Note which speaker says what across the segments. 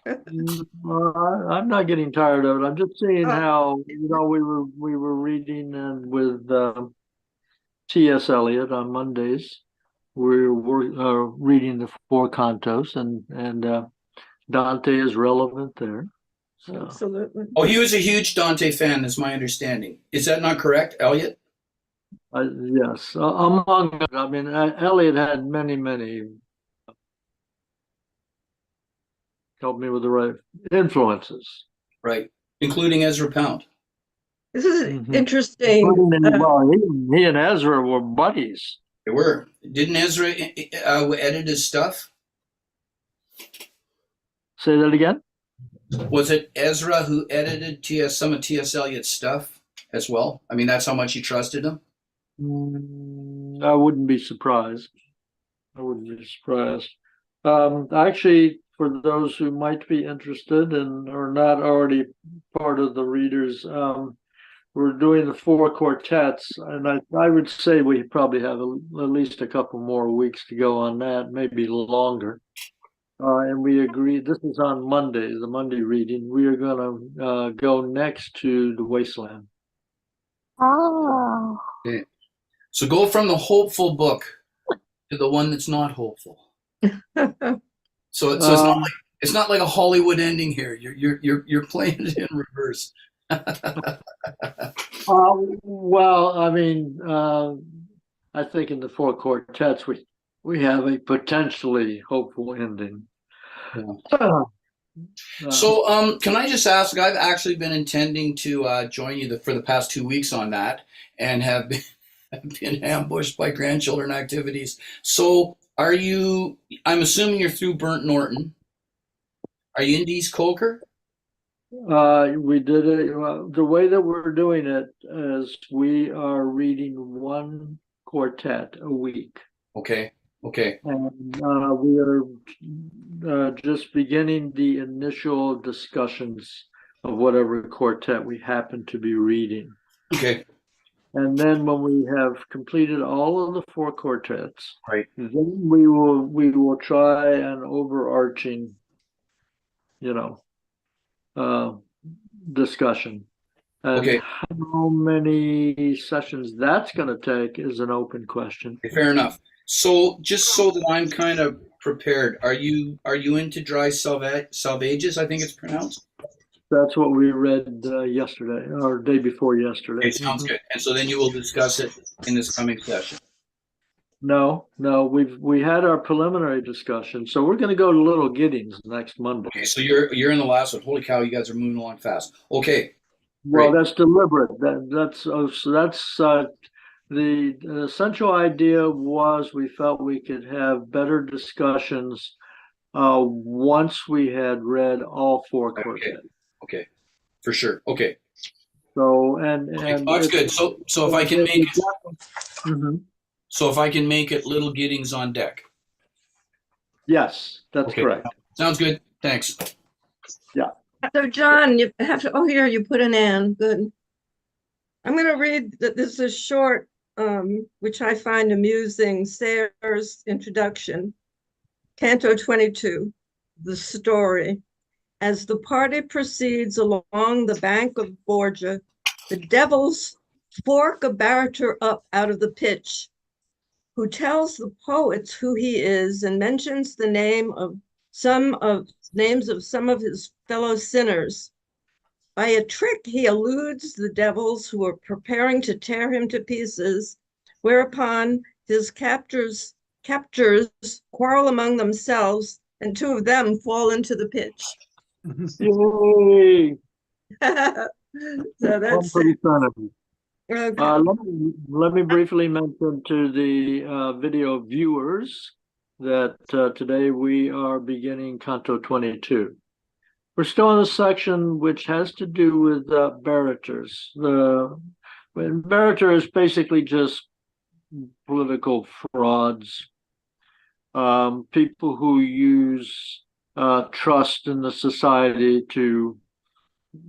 Speaker 1: I'm not getting tired of it. I'm just seeing
Speaker 2: Oh,
Speaker 1: how, we were reading and with T.S. Eliot on Mondays. We're reading the four cantos, and Dante is relevant there. So
Speaker 2: absolutely.
Speaker 3: Oh, he was a huge Dante fan, is my understanding. Is that not correct, Elliot?
Speaker 1: yes, among I mean, Eliot had many, many helped me with the right influences.
Speaker 3: Right. Including Ezra Pound.
Speaker 2: This is
Speaker 1: Hmm.
Speaker 2: interesting.
Speaker 1: Including, well, he and Ezra were buddies.
Speaker 3: They were. Didn't Ezra edit his stuff?
Speaker 1: Say that again?
Speaker 3: Was it Ezra who edited some of T.S. Eliot's stuff as well? I mean, that's how much he trusted him.
Speaker 1: I wouldn't be surprised. I wouldn't be surprised. Actually, for those who might be interested and are not already part of the readers, we're doing the four quartets, and I would say we probably have at least a couple more weeks to go on that, maybe longer. And we agreed, this is on Monday, the Monday reading. We are going to go next to the Wasteland.
Speaker 4: Oh,
Speaker 3: Okay. So go from the hopeful book to the one that's not hopeful. So
Speaker 1: Um,
Speaker 3: it's not like a Hollywood ending here. You're playing it in reverse.
Speaker 1: well, I mean, I think in the four quartets we have a potentially hopeful ending.
Speaker 3: Yeah.
Speaker 1: Uh,
Speaker 3: So, can I just ask? I've actually been intending to join you for the past 2 weeks on that, and have been, have been ambushed by grandchildren activities. So, are you? I'm assuming you're through Burnt Norton. Are you in East Coker?
Speaker 1: we did it. Well, the way that we're doing it is we are reading one quartet a week.
Speaker 3: Okay, okay,
Speaker 1: And we are just beginning the initial discussions of whatever quartet we happen to be reading.
Speaker 3: okay.
Speaker 1: And then when we have completed all of the four quartets,
Speaker 3: Right.
Speaker 1: then we will try an overarching, you know, uh, discussion. And
Speaker 3: Okay.
Speaker 1: how many sessions that's going to take is an open question.
Speaker 3: Fair enough. So, just so that I'm kind of prepared, are you into dry salvages? I think it's pronounced.
Speaker 1: That's what we read yesterday or day before
Speaker 3: Okay,
Speaker 1: yesterday.
Speaker 3: sounds
Speaker 1: Hmm.
Speaker 3: good. And so then you will discuss it in this coming session.
Speaker 1: No, no, we had our preliminary discussion, so we're going to go to Little Giddings next Monday.
Speaker 3: Okay, so you're in the last one. Holy cow, you guys are moving along fast. Okay,
Speaker 1: Well,
Speaker 3: great.
Speaker 1: that's deliberate. So that's the essential idea was we felt we could have better discussions once we had read all four
Speaker 3: Okay,
Speaker 1: quartets.
Speaker 3: okay, for sure. Okay,
Speaker 1: So and
Speaker 3: okay.
Speaker 1: and
Speaker 3: Oh, that's
Speaker 1: it,
Speaker 3: good. So if I can
Speaker 1: it,
Speaker 3: make
Speaker 1: it
Speaker 3: it,
Speaker 1: Mhm.
Speaker 3: so if I can make it, little Giddings on deck.
Speaker 1: Yes, that's
Speaker 3: Okay,
Speaker 1: correct.
Speaker 3: sounds good. Thanks.
Speaker 1: Yeah.
Speaker 2: So, John, you have to, oh, here, you put an N. Good. I'm going to read that this is short, which I find amusing. Sayre's introduction, Canto 22, the story. As the party proceeds along the bank of Borgia, the devils fork a barrator up out of the pitch, who tells the poets who he is and mentions the names of some of his fellow sinners. By a trick, he eludes the devils who are preparing to tear him to pieces, whereupon his captors quarrel among themselves, and two of them fall into the pitch.
Speaker 1: Yay!
Speaker 2: So
Speaker 1: I'm
Speaker 2: that's
Speaker 1: pretty
Speaker 2: it.
Speaker 1: proud of you.
Speaker 2: Okay.
Speaker 1: Let me briefly mention to the video viewers that today we are beginning Canto 22. We're still in a section which has to do with barrators. Barrator is basically just political frauds, people who use trust in the society to,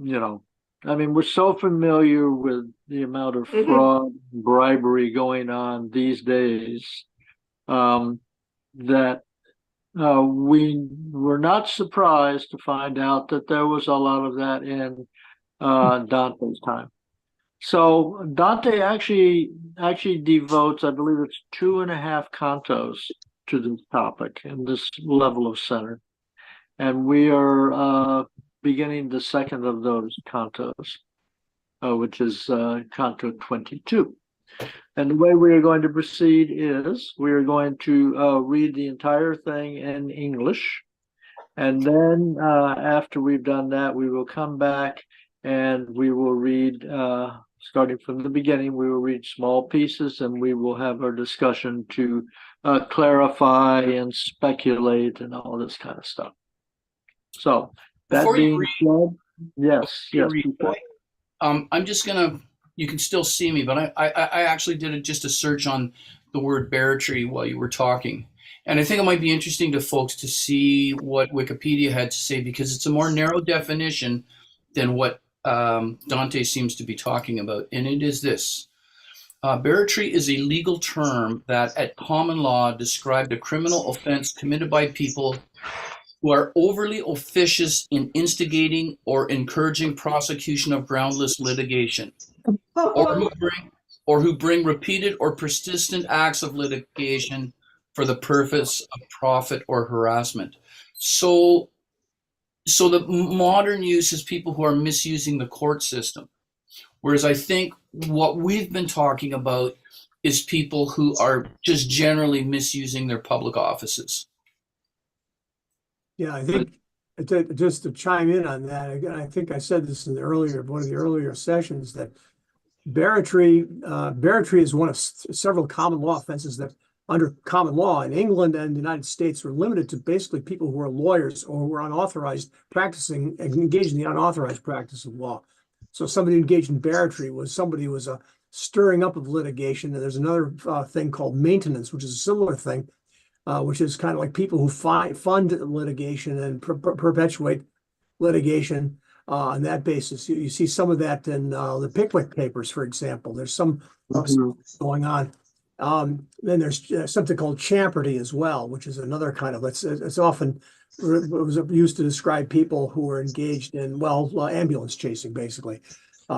Speaker 1: you know, I mean, we're so familiar with the amount of
Speaker 2: Mhm.
Speaker 1: fraud, bribery going on these days, that we were not surprised to find out that there was a lot of that in Dante's time. So Dante actually devotes, I believe it's 2.5 cantos to this topic and this level of center. And we are beginning the second of those cantos, which is canto 22. And the way we are going to proceed is we are going to read the entire thing in English. And then after we've done that, we will come back and we will read, starting from the beginning, we will read small pieces and we will have our discussion to clarify and speculate and all this kind of stuff. So that
Speaker 3: Before you
Speaker 1: being
Speaker 3: read,
Speaker 1: said, yes,
Speaker 3: you
Speaker 1: yes.
Speaker 3: read, I'm just gonna. You can still see me, but I actually did just a search on the word barratry while you were talking, and I think it might be interesting to folks to see what Wikipedia had to say because it's a more narrow definition than what Dante seems to be talking about, and it is this. Barratry is a legal term that at common law described a criminal offense committed by people who are overly officious in instigating or encouraging prosecution of groundless litigation, or who bring repeated or persistent acts of litigation for the purpose of profit or harassment. So the modern use is people who are misusing the court system. Whereas I think what we've been talking about is people who are just generally misusing their public offices.
Speaker 4: Yeah, I think just to chime in on that, again, I think I said this in one of the earlier sessions that barratry is one of several common law offenses that under common law in England and the United States were limited to basically people who are lawyers or who are unauthorized practicing and engaged in the unauthorized practice of law. So somebody engaged in barratry was somebody who was a stirring up of litigation. And there's another thing called maintenance, which is a similar thing, which is kind of like people who fund litigation and perpetuate litigation on that basis. You see some of that in the Pickwick Papers, for example. There's some going on. Then there's something called champerty as well, which is another kind of, it's often it was used to describe people who were engaged in, ambulance chasing, basically.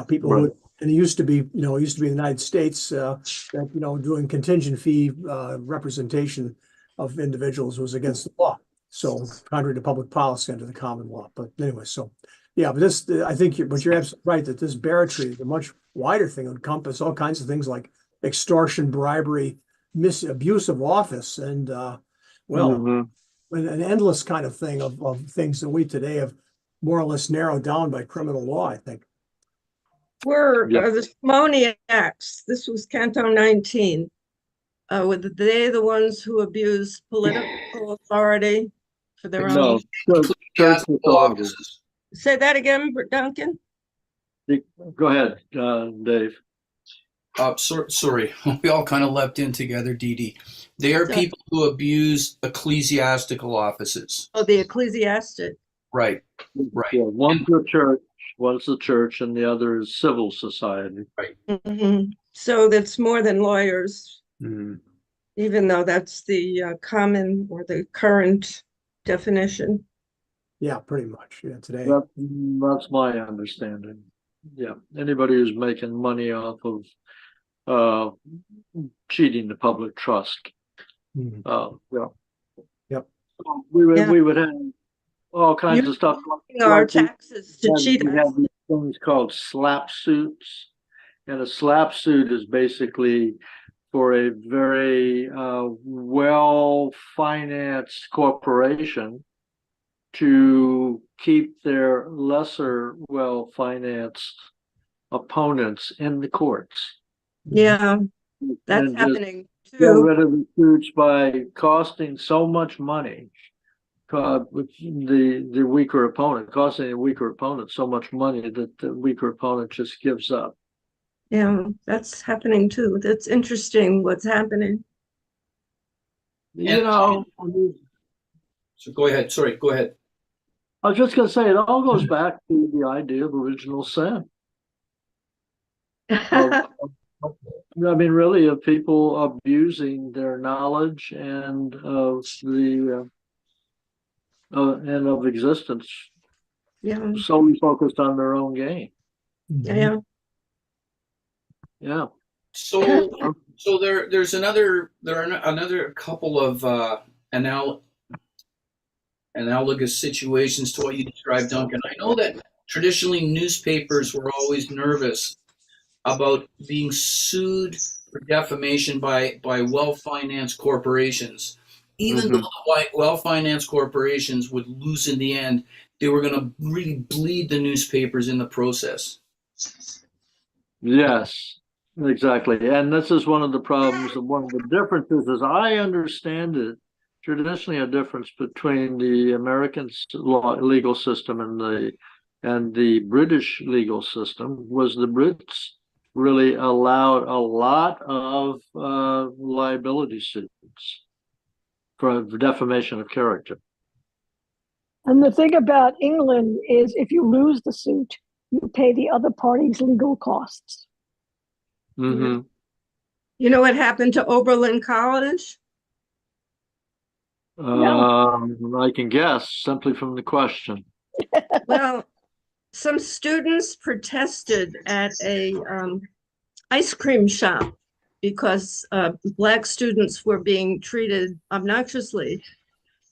Speaker 4: People who, and it used to be in the United States, doing contingent fee representation of individuals was against the law. So contrary to public policy under the common law. But anyway, so yeah, but this, I think you're absolutely right that this barratry is a much wider thing. It encompass all kinds of things like extortion, bribery, abuse of office, and an endless kind of thing of things that we today have more or less narrowed down by criminal law, I think.
Speaker 2: Were the Simoniacs, this was Canto 19, were they the ones who abused political authority for their own?
Speaker 1: Church
Speaker 3: offices.
Speaker 2: Say that again, Duncan?
Speaker 1: Go ahead, Dave.
Speaker 3: Sorry, we all kind of leapt in together, Dee Dee. They are people who abuse ecclesiastical offices.
Speaker 2: Oh, the ecclesiastic.
Speaker 3: Right.
Speaker 1: Yeah, one's the church, and the other is civil society.
Speaker 3: Right.
Speaker 2: Mm-hmm. So that's more than lawyers, even though that's the common or the current definition.
Speaker 4: Yeah, pretty much. Yeah, today.
Speaker 1: That's my understanding. Yeah, anybody who's making money off of cheating the public trust.
Speaker 4: Yep.
Speaker 1: We would have all kinds of stuff.
Speaker 2: Our taxes to cheat.
Speaker 1: We have these things called slap suits, and a slap suit is basically for a very well-financed corporation to keep their lesser well-financed opponents in the courts.
Speaker 2: Yeah, that's happening too.
Speaker 1: Get rid of the suits by costing so much money, with the weaker opponent, costing the weaker opponent so much money that the weaker opponent just gives up.
Speaker 2: Yeah, that's happening too. That's interesting what's happening.
Speaker 3: So go ahead. Sorry, go ahead.
Speaker 1: I was just going to say, it all goes back to the idea of original sin. Really, of people abusing their knowledge and of the and of existence,
Speaker 2: Yeah,
Speaker 1: solely focused on their own gain.
Speaker 2: yeah.
Speaker 1: Yeah.
Speaker 3: So, there's another couple of analogous situations to what you described, Duncan. I know that traditionally newspapers were always nervous about being sued for defamation by well-financed corporations. Even though the well-financed corporations would lose in the end, they were going to really bleed the newspapers in the process.
Speaker 1: Yes, exactly. And this is one of the problems, and one of the differences, as I understand it, traditionally a difference between the American legal system and the British legal system was the Brits really allowed a lot of liability suits for defamation of character.
Speaker 5: And the thing about England is if you lose the suit, you pay the other party's legal costs.
Speaker 1: Mm-hmm.
Speaker 2: You know what happened to Oberlin College?
Speaker 1: I can guess simply from the question.
Speaker 2: Well, some students protested at a ice cream shop because Black students were being treated obnoxiously.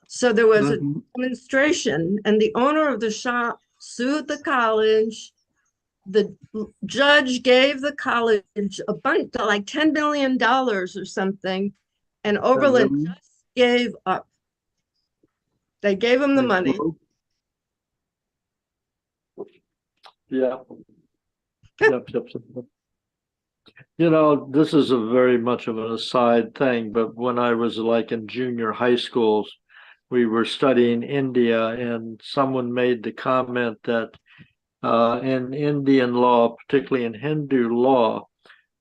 Speaker 2: So there was a demonstration, and the owner of the shop sued the college. The judge gave the college a bunch, like $10 million or something, and Oberlin just gave up. They gave him the money.
Speaker 1: Yeah. Yep. You know, this is a very much of an aside thing, but when I was like in junior high schools, we were studying India, and someone made the comment that in Indian law, particularly in Hindu law,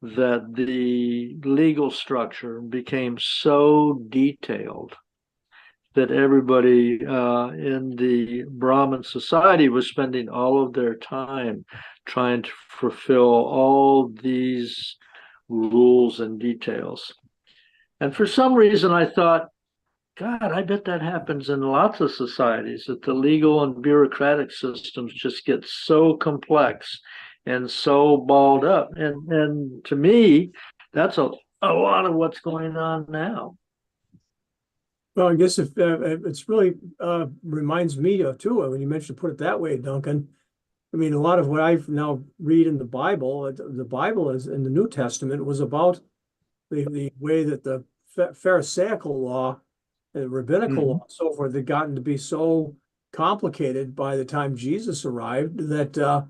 Speaker 1: that the legal structure became so detailed that everybody in the Brahmin society was spending all of their time trying to fulfill all these rules and details. And for some reason, I thought, God, I bet that happens in lots of societies, that the legal and bureaucratic systems just get so complex and so balled up. And to me, that's a lot of what's going on now.
Speaker 4: Well, I guess if it's really reminds me of too, when you mentioned put it that way, Duncan. I mean, a lot of what I've now read in the Bible is in the New Testament was about the way that the Pharisaical law and rabbinical law and so forth had gotten to be so complicated by the time Jesus arrived that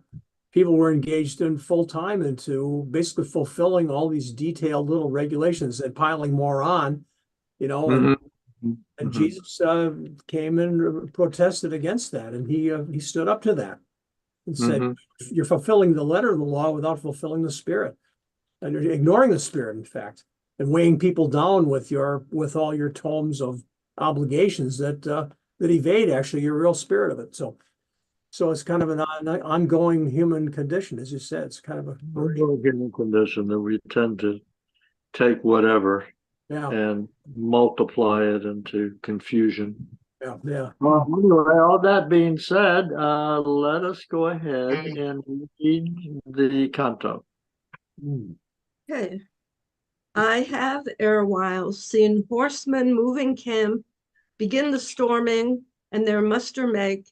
Speaker 4: people were engaged in full time into basically fulfilling all these detailed little regulations and piling more on, you know. And Jesus came and protested against that, and he stood up to that and said, "You're fulfilling the letter of the law without fulfilling the spirit, and you're ignoring the spirit, in fact, and weighing people down with all your tomes of obligations that evade actually your real spirit of it." So it's kind of an ongoing human condition, as you said. It's kind of a
Speaker 1: human condition that we tend to take whatever and multiply it into confusion.
Speaker 4: Yeah.
Speaker 1: Well, anyway, all that being said, let us go ahead and read the canto.
Speaker 2: Okay. I have erewhile seen horsemen moving camp, begin the storming, and their muster make,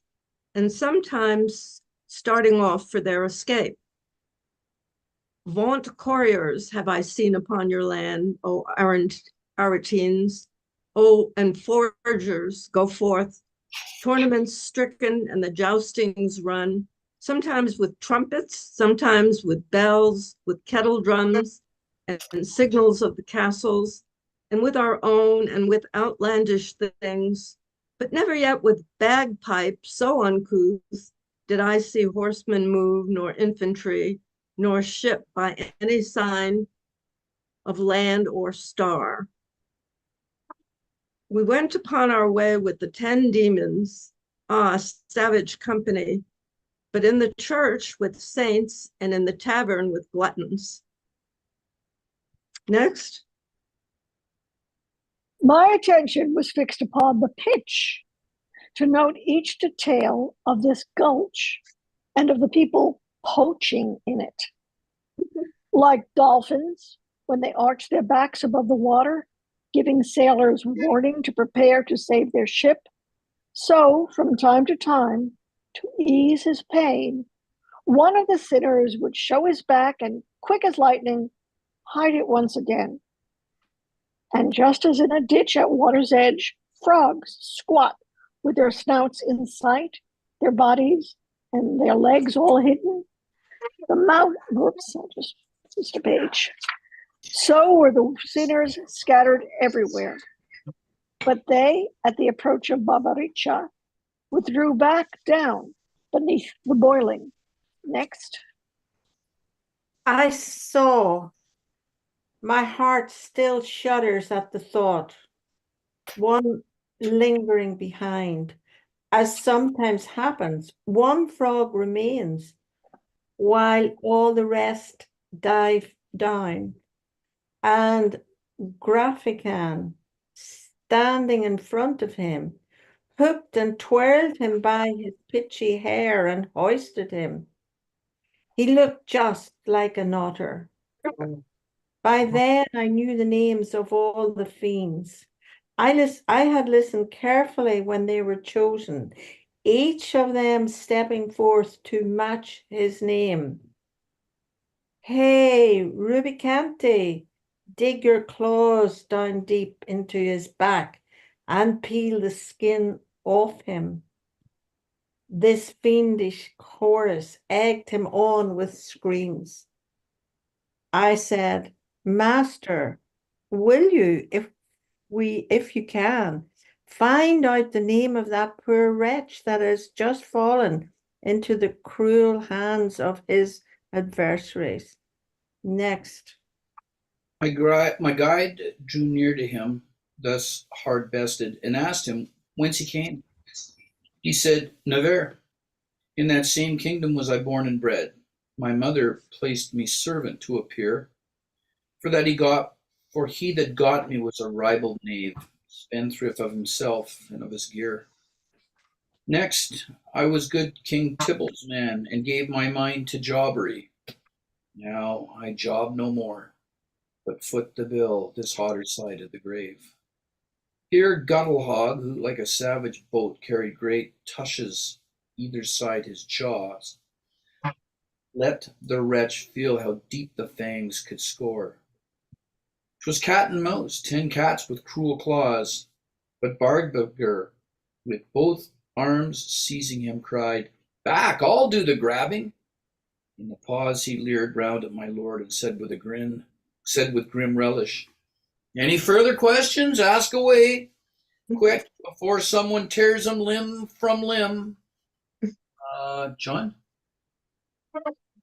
Speaker 2: and sometimes starting off for their escape. Vaunt couriers have I seen upon your land, O Aretines, and foragers go forth, tournaments stricken and the joustings run, sometimes with trumpets, sometimes with bells, with kettle drums, and signals of the castles, and with our own and with outlandish things, but never yet with bagpipes so uncouth did I see horsemen move, nor infantry, nor ship by any sign of land or star. We went upon our way with the 10 demons, savage company, but in the church with saints and in the tavern with gluttons. Next.
Speaker 5: My attention was fixed upon the pitch, to note each detail of this gulch and of the people poaching in it. Like dolphins, when they arch their backs above the water, giving sailors warning to prepare to save their ship, so from time to time, to ease his pain, one of the sinners would show his back and, quick as lightning, hide it once again. And just as in a ditch at water's edge, frogs squat with their snouts in sight, their bodies and their legs all hidden, the mouth, whoops, I just missed a page. So were the sinners scattered everywhere. But they, at the approach of Babaricha, withdrew back down beneath the boiling. Next.
Speaker 6: I saw. My heart still shudders at the thought. One lingering behind. As sometimes happens, one frog remains while all the rest dive down. And Graphican, standing in front of him, hooked and twirled him by his pitchy hair and hoisted him. He looked just like an otter. By then I knew the names of all the fiends. I had listened carefully when they were chosen, each of them stepping forth to match his name. Hey, Rubicante, dig your claws down deep into his back and peel the skin off him. This fiendish chorus egged him on with screams. I said, Master, will you, if you can, find out the name of that poor wretch that has just fallen into the cruel hands of his adversaries? Next.
Speaker 3: My guide drew near to him, thus hard-bested, and asked him whence he came. He said, Navarre, in that same kingdom was I born and bred. My mother placed me servant to appear, for he that got me was a ribald knave, spendthrift of himself and of his gear. Next, I was good King Tybalt's man, and gave my mind to jobbery. Now I job no more, but foot the bill this hotter side of the grave. Here Guttlehog, who like a savage boat carried great tushes either side his jaws, let the wretch feel how deep the fangs could score. 'Twas cat and mouse, 10 cats with cruel claws, but Bardbugger, with both arms seizing him, cried, Back, I'll do the grabbing. In the pause he leered round at my lord and said with grim relish, Any further questions? Ask away, quick, before someone tears him limb from limb. John?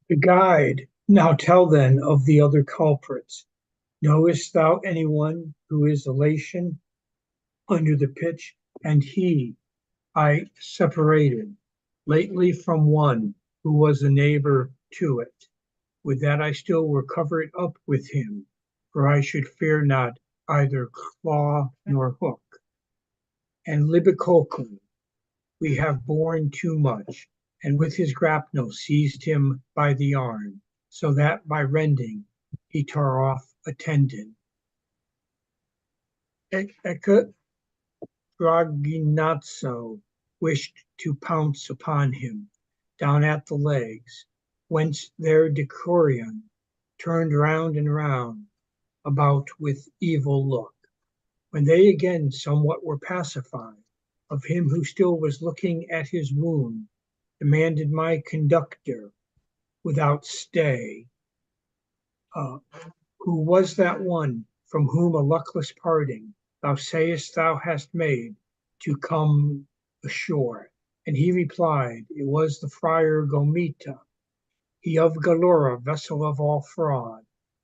Speaker 7: The guide, now tell then of the other culprits. Knowest thou anyone who is elation under the pitch? And he I separated lately from one who was a neighbor to it. Would that I still were covered up with him, for I should fear not either claw nor hook. And Libicoco we have borne too much, and with his grapnel seized him by the arm, so that by rending he tore off a tendon. Ecce Draginazzo wished to pounce upon him down at the legs, whence their decurion turned round and round about with evil look. When they again somewhat were pacified, of him who still was looking at his wound, demanded my conductor without stay, who was that one from whom a luckless parting thou sayest thou hast made to come ashore? And he replied, it was the friar Gomita, he of Galura, vessel of all fraud,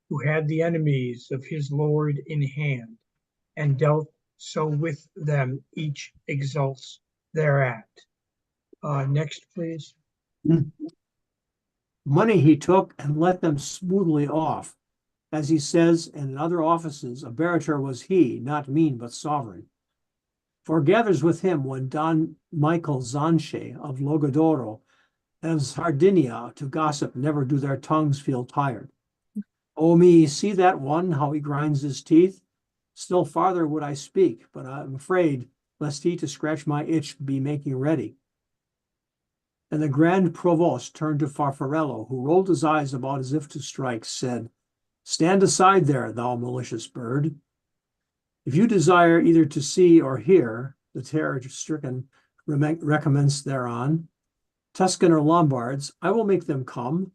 Speaker 7: who had the enemies of his lord in hand, and dealt so with them each exults thereat. Next, please.
Speaker 4: Money he took and let them smoothly off. As he says in other offices, a barator was he, not mean but sovereign. For gathers with him one Don Michael Zanche of Logodoro, of Sardinia, to gossip never do their tongues feel tired. Oh me, see that one, how he grinds his teeth? Still farther would I speak, but I'm afraid lest he to scratch my itch be making ready. And the Grand Provost turned to Farfarello, who rolled his eyes about as if to strike, said, Stand aside there, thou malicious bird. If you desire either to see or hear, the terror-stricken recommence thereon, Tuscan or Lombards, I will make them come,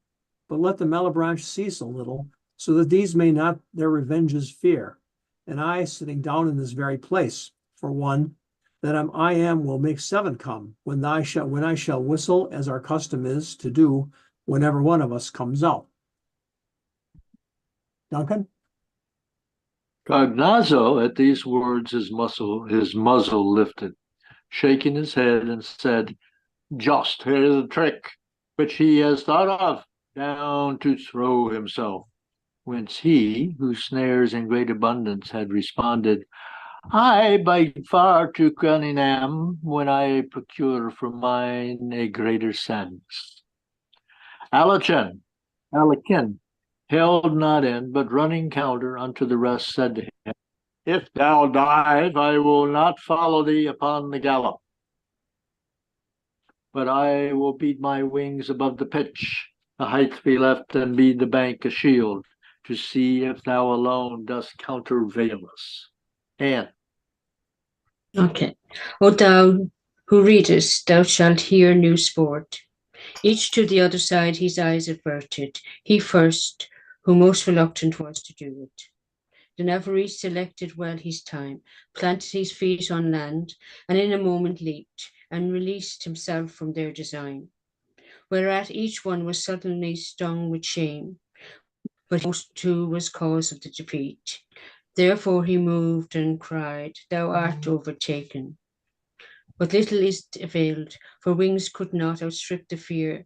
Speaker 4: but let the Malebranche cease a little, so that these may not their revenges fear. And I, sitting down in this very place, for one, that I am will make 7 come, when I shall whistle, as our custom is to do whenever one of us comes out. Duncan?
Speaker 1: Cognazzo, at these words, his muzzle lifted, shaking his head, and said, Just here's a trick which he has thought of, down to throw himself. Whence he, who snares in great abundance, had responded, I by far too cunning am, when I procure for mine a greater sadness. Alekin held not in, but running counter unto the rest, said to him, If thou dive, I will not follow thee upon the gallop, but I will beat my wings above the pitch, the height be left, and be the bank a shield, to see if thou alone dost countervail us. Anne.
Speaker 8: Okay. O thou who readest, thou shalt hear new sport. Each to the other side his eyes averted, he first, who most reluctant was to do it. The Navarrese selected well his time, planted his feet on land, and in a moment leaped, and released himself from their design. Whereat each one was suddenly stung with shame, but most too was cause of the defeat. Therefore he moved and cried, Thou art overtaken. But little is availed, for wings could not outstrip the fear.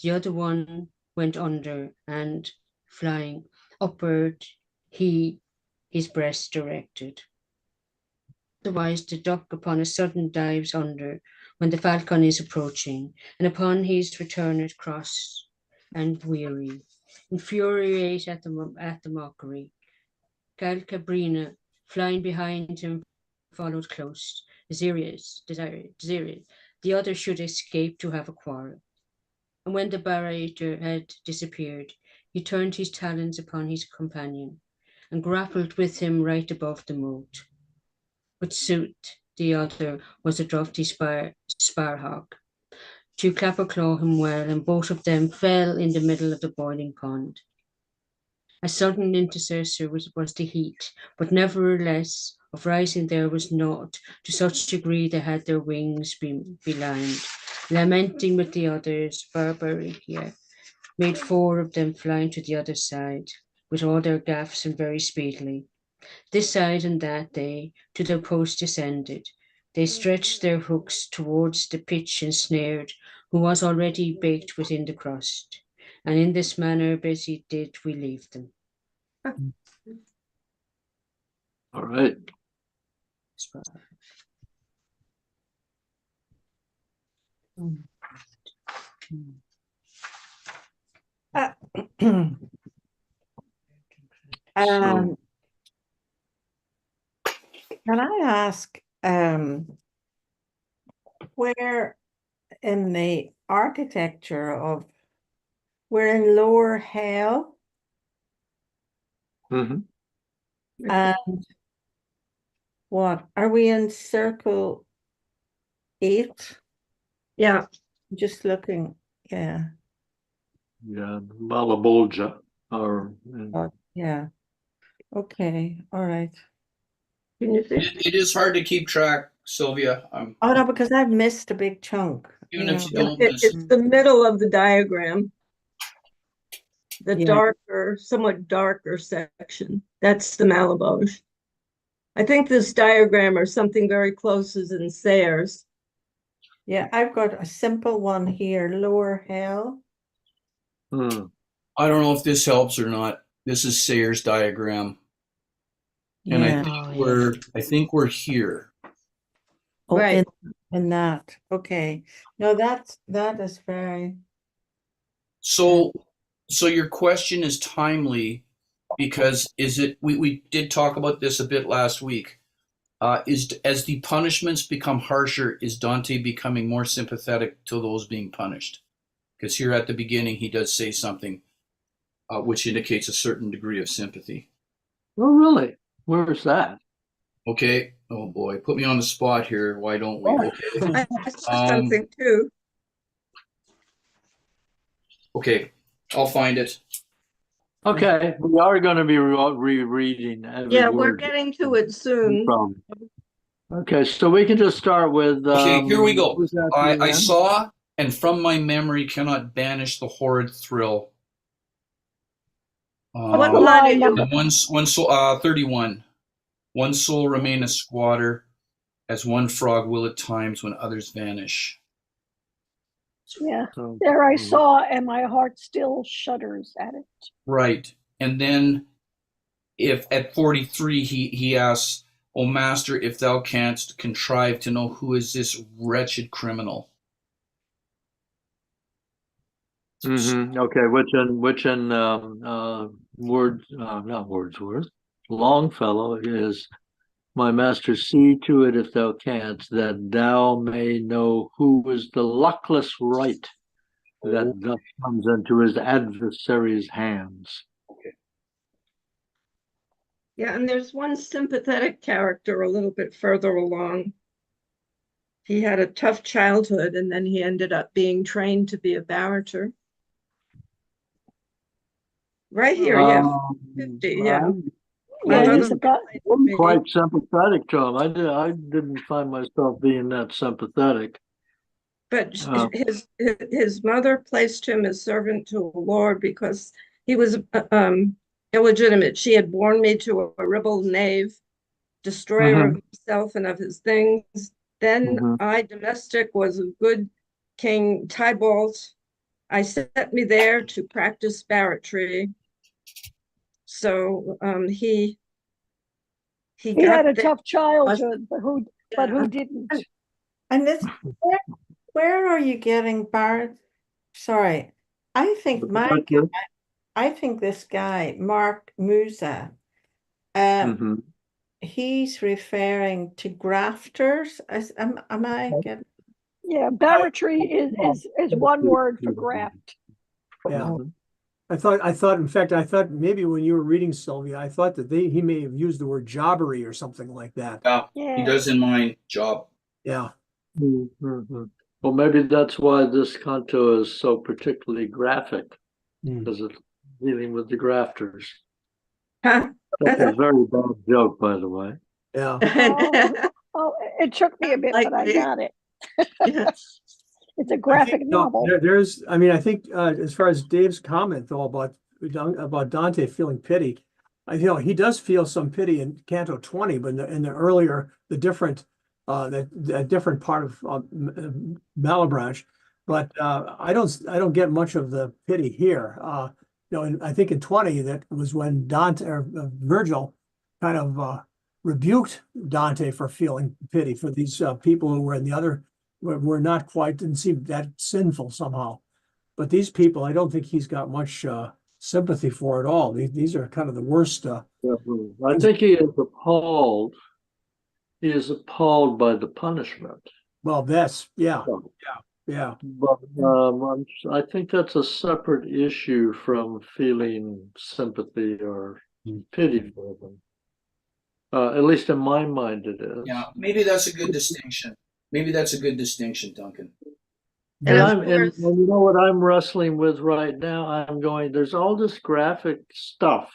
Speaker 8: The other one went under, and, flying upward, he his breast directed. Otherwise the duck upon a sudden dives under, when the falcon is approaching, and upon his returned cross and weary, infuriate at the mockery. Calcabrina, flying behind him, followed close, desirous, the other should escape to have a quarrel. And when the barrator had disappeared, he turned his talons upon his companion, and grappled with him right above the moat. But Soot, the other, was a draughty sparhawk. To clapper-claw him well, and both of them fell in the middle of the boiling pond. A sudden intercessor was the heat, but nevertheless of rising there was naught, to such degree they had their wings belimed. Lamenting with the others, Barbaricia made 4 of them flying to the other side, with all their gaffs and very speedily. This side and that they to their post descended. They stretched their hooks towards the pitch ensnared, who was already baked within the crust. And in this manner busy did we leave them.
Speaker 1: All right.
Speaker 6: Can I ask, where in the architecture of, we're in lower hell,
Speaker 1: Mhm.
Speaker 6: and what, are we in circle 8?
Speaker 2: Yeah,
Speaker 6: Just looking, yeah,
Speaker 1: Yeah, Malabolja.
Speaker 6: yeah. Okay, all right.
Speaker 2: can you see?
Speaker 3: It is hard to keep track, Sylvia.
Speaker 6: Oh, no, because I've missed a big chunk.
Speaker 3: Even
Speaker 6: you
Speaker 3: if you
Speaker 6: know.
Speaker 3: don't miss
Speaker 2: It's the middle of the diagram. The
Speaker 6: Yeah.
Speaker 2: darker, somewhat darker section. That's the Malabouche. I think this diagram or something very close is in Sayers.
Speaker 6: Yeah, I've got a simple one here, lower hell.
Speaker 1: Hmm.
Speaker 3: I don't know if this helps or not. This is Sayer's diagram. And
Speaker 6: Yeah.
Speaker 3: I think we're here.
Speaker 6: Oh,
Speaker 2: Right.
Speaker 6: in that. Okay. No, that is very.
Speaker 3: So, so your question is timely because we did talk about this a bit last week. Is as the punishments become harsher, is Dante becoming more sympathetic to those being punished? Because here at the beginning, he does say something which indicates a certain degree of sympathy.
Speaker 1: Oh, really? Where's that?
Speaker 3: Okay. Oh boy, put me on the spot here. Why don't we? Okay.
Speaker 2: I saw something too.
Speaker 3: Okay. I'll find it.
Speaker 1: Okay, we are going to be rereading every
Speaker 2: Yeah, we're
Speaker 1: word.
Speaker 2: getting to it
Speaker 1: No
Speaker 2: soon.
Speaker 1: problem. Okay, so we can just start with.
Speaker 3: Okay, here we go.
Speaker 1: who's at
Speaker 3: I
Speaker 1: the end?
Speaker 3: saw and from my memory cannot banish the horrid thrill.
Speaker 2: What
Speaker 5: What
Speaker 2: line are
Speaker 5: line
Speaker 2: you?
Speaker 5: number?
Speaker 3: And one soul, 31. One soul remain a squatter, as one frog will at times when others vanish.
Speaker 5: Yeah,
Speaker 1: So,
Speaker 5: there I saw, and my heart still shudders at it.
Speaker 3: Right. And then if at 43 he asks, O master, if thou canst contrive to know who is this wretched criminal.
Speaker 1: Okay, which in words not Wordsworth, Longfellow is my master, see to it if thou canst, that thou may know who is the luckless wight that thus comes into his adversary's hands.
Speaker 2: Yeah, and there's one sympathetic character a little bit further along. He had a tough childhood and then he ended up being trained to be a barrator. Right here, yeah, 50, yeah. My
Speaker 5: Yeah,
Speaker 2: mother
Speaker 5: he's a guy.
Speaker 1: I'm
Speaker 2: me.
Speaker 1: quite sympathetic to him. I didn't find myself being that sympathetic.
Speaker 2: But
Speaker 1: Uh,
Speaker 2: his mother placed him as servant to a lord because he was illegitimate. She had born me to a ribald knave, destroyer of himself and of his things. Then
Speaker 1: mhm.
Speaker 2: I, domestic, was a good King Tybalt. I set me there to practice barratry. So he
Speaker 5: He
Speaker 2: got
Speaker 5: had a
Speaker 2: there.
Speaker 5: tough childhood, but who didn't?
Speaker 6: And this, where are you getting Bart? Sorry, I think I think this guy, Mark Musa,
Speaker 1: Mhm.
Speaker 6: he's referring to grafters. Am I getting?
Speaker 5: Yeah, barratry is one word for graft.
Speaker 4: Yeah.
Speaker 1: Mhm.
Speaker 4: I thought, in fact, I thought maybe when you were reading Sylvia, I thought that he may have used the word jobbery or something like that.
Speaker 3: Yeah, he
Speaker 5: Yeah,
Speaker 3: does in my job.
Speaker 4: Yeah.
Speaker 1: Mhm. Well, maybe that's why this canto is so particularly graphic,
Speaker 4: Mm.
Speaker 1: because it's dealing with the grafters.
Speaker 2: Huh?
Speaker 1: That's a very bad joke, by the way.
Speaker 4: Yeah.
Speaker 5: oh, it took me a bit, but I got it.
Speaker 2: Yeah.
Speaker 5: It's a
Speaker 4: I
Speaker 5: graphic
Speaker 4: think,
Speaker 5: novel.
Speaker 4: I mean, I think as far as Dave's comment though about Dante feeling pity, he does feel some pity in Canto 20, but in the earlier, the different that different part of Malebranche, but I don't get much of the pity here. And I think in 20 that was when Dante or Virgil kind of rebuked Dante for feeling pity for these people who were in the other were not quite, didn't seem that sinful somehow. But these people, I don't think he's got much sympathy for at all. These are kind of the worst.
Speaker 1: I think he is appalled. He is appalled by the punishment.
Speaker 4: Well, yeah.
Speaker 1: But I think that's a separate issue from feeling sympathy or pity for them. At least in my mind, it is.
Speaker 3: Yeah, maybe that's a good distinction. Maybe that's a good distinction, Duncan.
Speaker 2: And of
Speaker 1: And
Speaker 2: course,
Speaker 1: you know what I'm wrestling with right now? there's all this graphic stuff.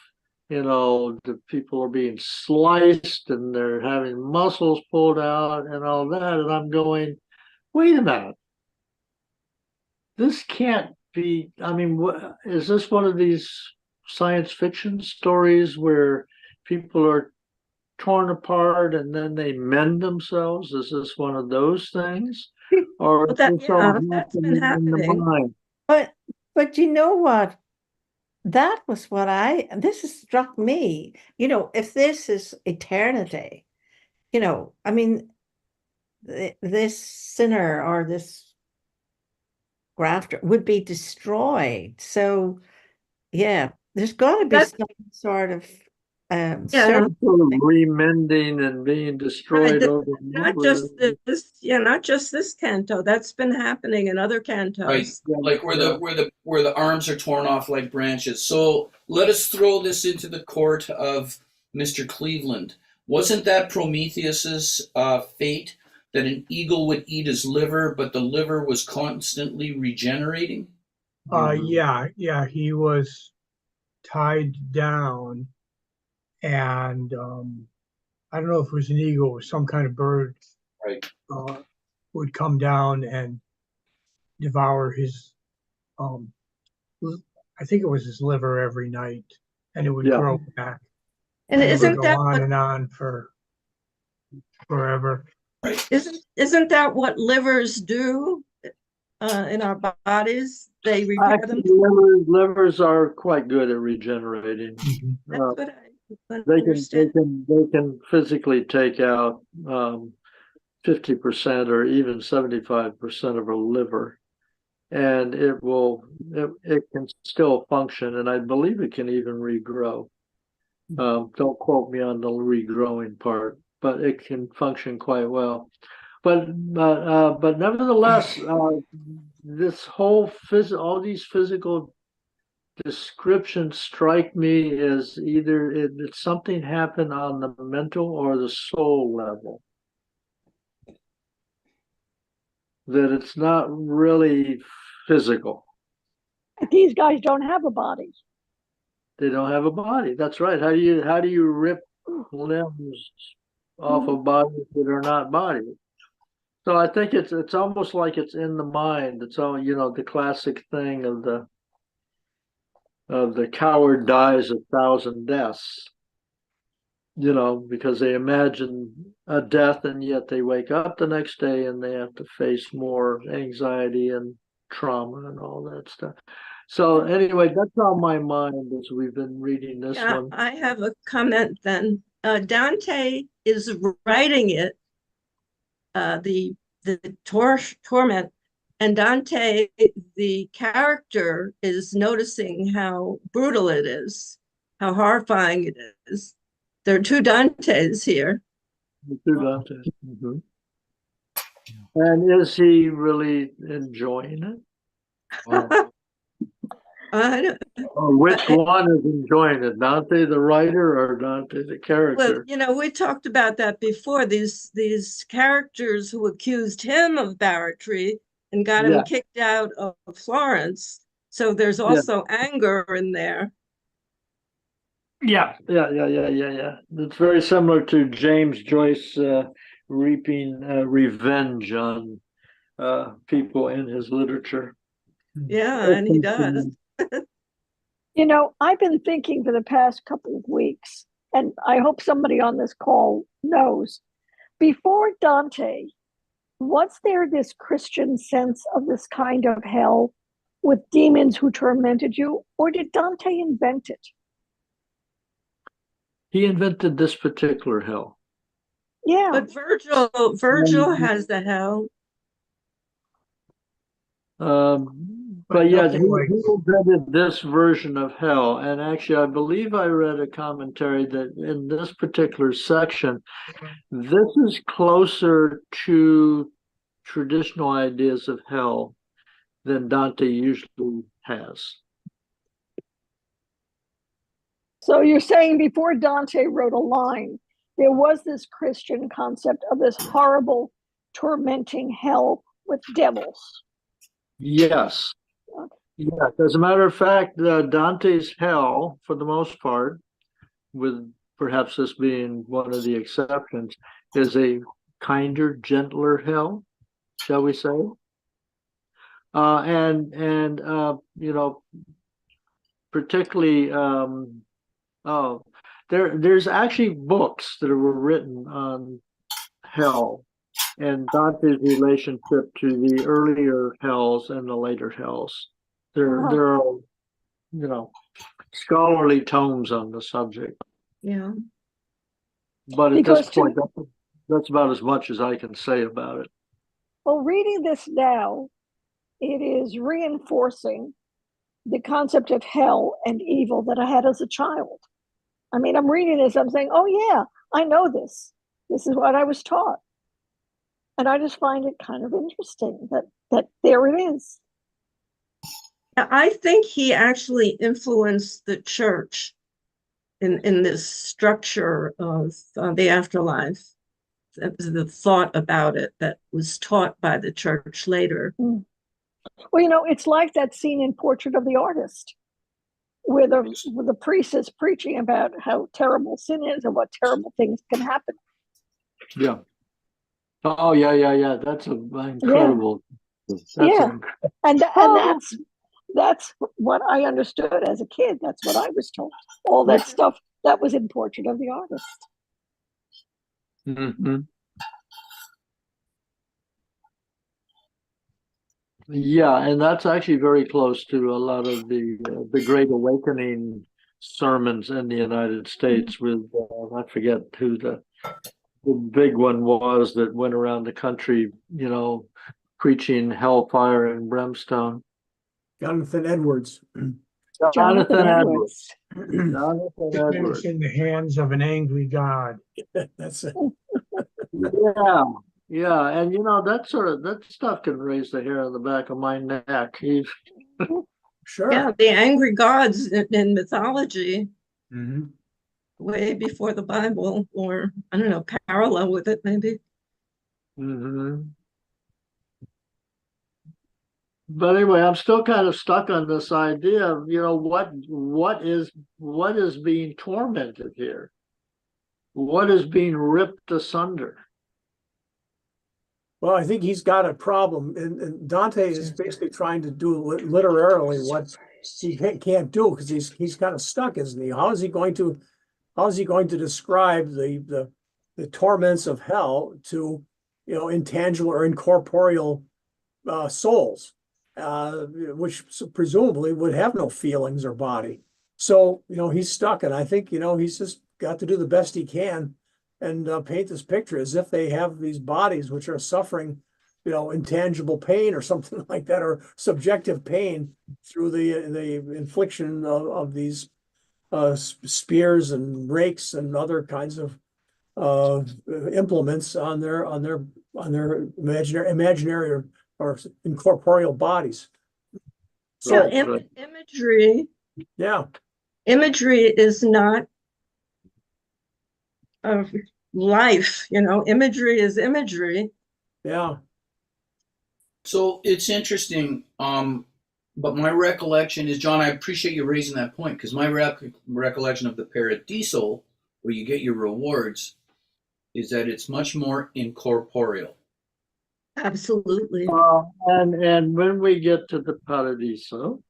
Speaker 1: The people are being sliced and they're having muscles pulled out and all that. And I'm going, wait a minute. This can't be. I mean, is this one of these science fiction stories where people are torn apart and then they mend themselves? Is this one of those things? Or is this all
Speaker 2: that's been
Speaker 1: happening in the
Speaker 2: happening.
Speaker 1: mind?
Speaker 6: But you know what? That was what this has struck me. If this is eternity, I mean, this sinner or this grafter would be destroyed. So, yeah, there's got to be
Speaker 2: That's-
Speaker 6: some sort of
Speaker 2: Yeah.
Speaker 6: certain
Speaker 1: Sort of remending and being
Speaker 2: Right,
Speaker 1: destroyed over and
Speaker 2: not
Speaker 1: over.
Speaker 2: just this, yeah, not just this canto. That's been happening in other
Speaker 3: Right,
Speaker 2: cantos.
Speaker 3: like where the arms are torn off like branches. So let us throw this into the court of Mr. Cleveland. Wasn't that Prometheus's fate that an eagle would eat his liver, but the liver was constantly regenerating?
Speaker 7: Yeah, he was tied down, and I don't know if it was an eagle or some kind of bird
Speaker 3: Right.
Speaker 7: would come down and devour his, I think it was his liver every night, and it would
Speaker 1: Yeah.
Speaker 7: grow back.
Speaker 2: And
Speaker 7: And it would
Speaker 2: isn't
Speaker 7: go
Speaker 2: that
Speaker 7: on
Speaker 2: what,
Speaker 7: and on for forever.
Speaker 2: isn't that what livers do in our bodies? They repair
Speaker 1: Actually,
Speaker 2: them.
Speaker 1: livers are quite good at regenerating.
Speaker 7: Mhm.
Speaker 2: That's what I
Speaker 1: They
Speaker 2: understand.
Speaker 1: can physically take out 50% or even 75% of a liver, and it can still function, and I believe it can even regrow. Don't quote me on the regrowing part, but it can function quite well. But nevertheless, this whole all these physical descriptions strike me as either it's something happened on the mental or the soul level. That it's not really physical.
Speaker 5: These guys don't have a body.
Speaker 1: They don't have a body. That's right. How do you rip limbs off of bodies that are not bodies? So I think it's almost like it's in the mind. It's all, the classic thing of the coward dies 1,000 deaths. Because they imagine a death and yet they wake up the next day and they have to face more anxiety and trauma and all that stuff. So anyway, that's on my mind as we've been reading this
Speaker 2: Yeah,
Speaker 1: one.
Speaker 2: I have a comment then. Dante is writing it, the torment, and Dante, the character, is noticing how brutal it is, how horrifying it is. There are two Dantes here.
Speaker 1: Dante. Mm-hmm. And is he really enjoying it? Or which one is enjoying it? Dante the writer or Dante the character?
Speaker 2: Well, we talked about that before. These characters who accused him of barratry and got him kicked out of Florence. So there's also anger in there.
Speaker 1: Yeah. It's very similar to James Joyce reaping revenge on people in his literature.
Speaker 2: Yeah, and he does.
Speaker 5: I've been thinking for the past couple of weeks, and I hope somebody on this call knows, before Dante, was there this Christian sense of this kind of hell with demons who tormented you, or did Dante invent it?
Speaker 1: He invented this particular hell.
Speaker 5: Yeah.
Speaker 2: But Virgil has the hell.
Speaker 1: But yeah, he invented this version of hell. And actually, I believe I read a commentary that in this particular section, this is closer to traditional ideas of hell than Dante usually has.
Speaker 5: So you're saying before Dante wrote a line, there was this Christian concept of this horrible, tormenting hell with devils.
Speaker 1: Yes. Yes. As a matter of fact, Dante's hell, for the most part, with perhaps this being one of the exceptions, is a kinder, gentler hell, shall we say? Particularly, there's actually books that were written on hell and Dante's relationship to the earlier hells and the later hells. There are, scholarly tomes on the subject.
Speaker 2: Yeah.
Speaker 1: But at this point, That's about as much as I can say about it.
Speaker 5: Well, reading this now, it is reinforcing the concept of hell and evil that I had as a child. I mean, I'm reading this, I'm saying, oh, yeah, I know this. This is what I was taught. And I just find it kind of interesting that there it is.
Speaker 2: I think he actually influenced the church in this structure of the afterlife, the thought about it that was taught by the church later.
Speaker 5: Well, it's like that scene in Portrait of the Artist, where the priest is preaching about how terrible sin is and what terrible things can happen.
Speaker 1: Yeah. Oh, yeah. That's incredible.
Speaker 5: Yeah. And that's what I understood as a kid. That's what I was told. All that stuff that was in Portrait of the Artist.
Speaker 1: Mm-hmm. Yeah, and that's actually very close to a lot of the Great Awakening sermons in the United States. With I forget who the big one was that went around the country, preaching hellfire and brimstone.
Speaker 4: Jonathan Edwards.
Speaker 1: Jonathan Edwards.
Speaker 7: It's in the hands of an angry God.
Speaker 4: That's it.
Speaker 1: Yeah, and that stuff can raise the hair on the back of my neck.
Speaker 4: Sure.
Speaker 2: Yeah, the angry gods in mythology,
Speaker 4: Mm-hmm.
Speaker 2: way before the Bible, or I don't know, parallel with it maybe.
Speaker 1: Mm-hmm. But anyway, I'm still kind of stuck on this idea of, what is being tormented here? What is being ripped asunder?
Speaker 4: Well, I think he's got a problem, and Dante is basically trying to do literally what he can't do, because he's kind of stuck, isn't he? How is he going to describe the torments of hell to intangible or incorporeal souls, which presumably would have no feelings or body? So he's stuck, and I think he's just got to do the best he can and paint this picture as if they have these bodies which are suffering, intangible pain or something like that, or subjective pain through the infliction of these spears and rakes and other kinds of implements on their imaginary or incorporeal bodies. So
Speaker 2: Imagery.
Speaker 4: Yeah.
Speaker 2: Imagery is not of life, imagery is imagery.
Speaker 4: Yeah.
Speaker 3: So it's interesting, but my recollection is, John, I appreciate you raising that point, because my recollection of the paradiso, where you get your rewards, is that it's much more incorporeal.
Speaker 2: Absolutely.
Speaker 1: And when we get to the paradiso,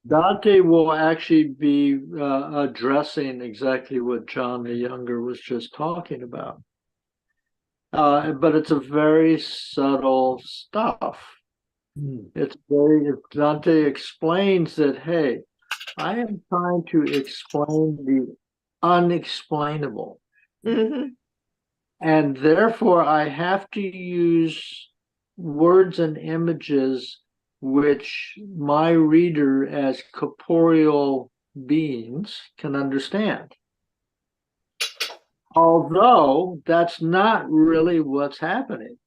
Speaker 1: Dante will actually be addressing exactly what John the Younger was just talking about. But it's a very subtle stuff. Dante explains that, hey, I am trying to explain the unexplainable.
Speaker 2: Mm-hmm.
Speaker 1: And therefore I have to use words and images which my reader as corporeal beings can understand. Although that's not really what's happening.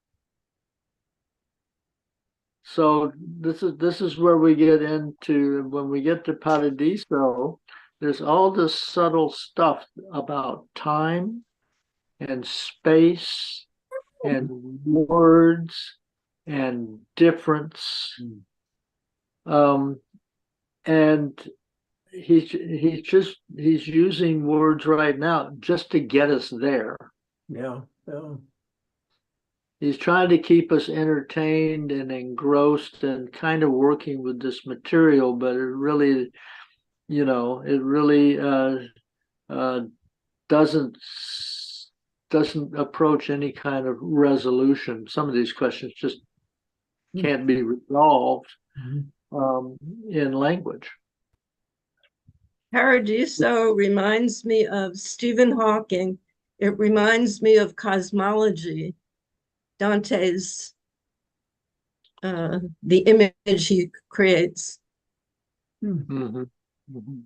Speaker 1: So this is where we get into, when we get to Paradiso, there's all this subtle stuff about time and space and words and difference. And he's using words right now just to get us there.
Speaker 4: Yeah.
Speaker 1: He's trying to keep us entertained and engrossed and kind of working with this material, but it really doesn't approach any kind of resolution. Some of these questions just can't be resolved in language.
Speaker 2: Paradiso reminds me of Stephen Hawking It reminds me of cosmology, Dante's, the image he creates.
Speaker 1: Mhm. Mhm.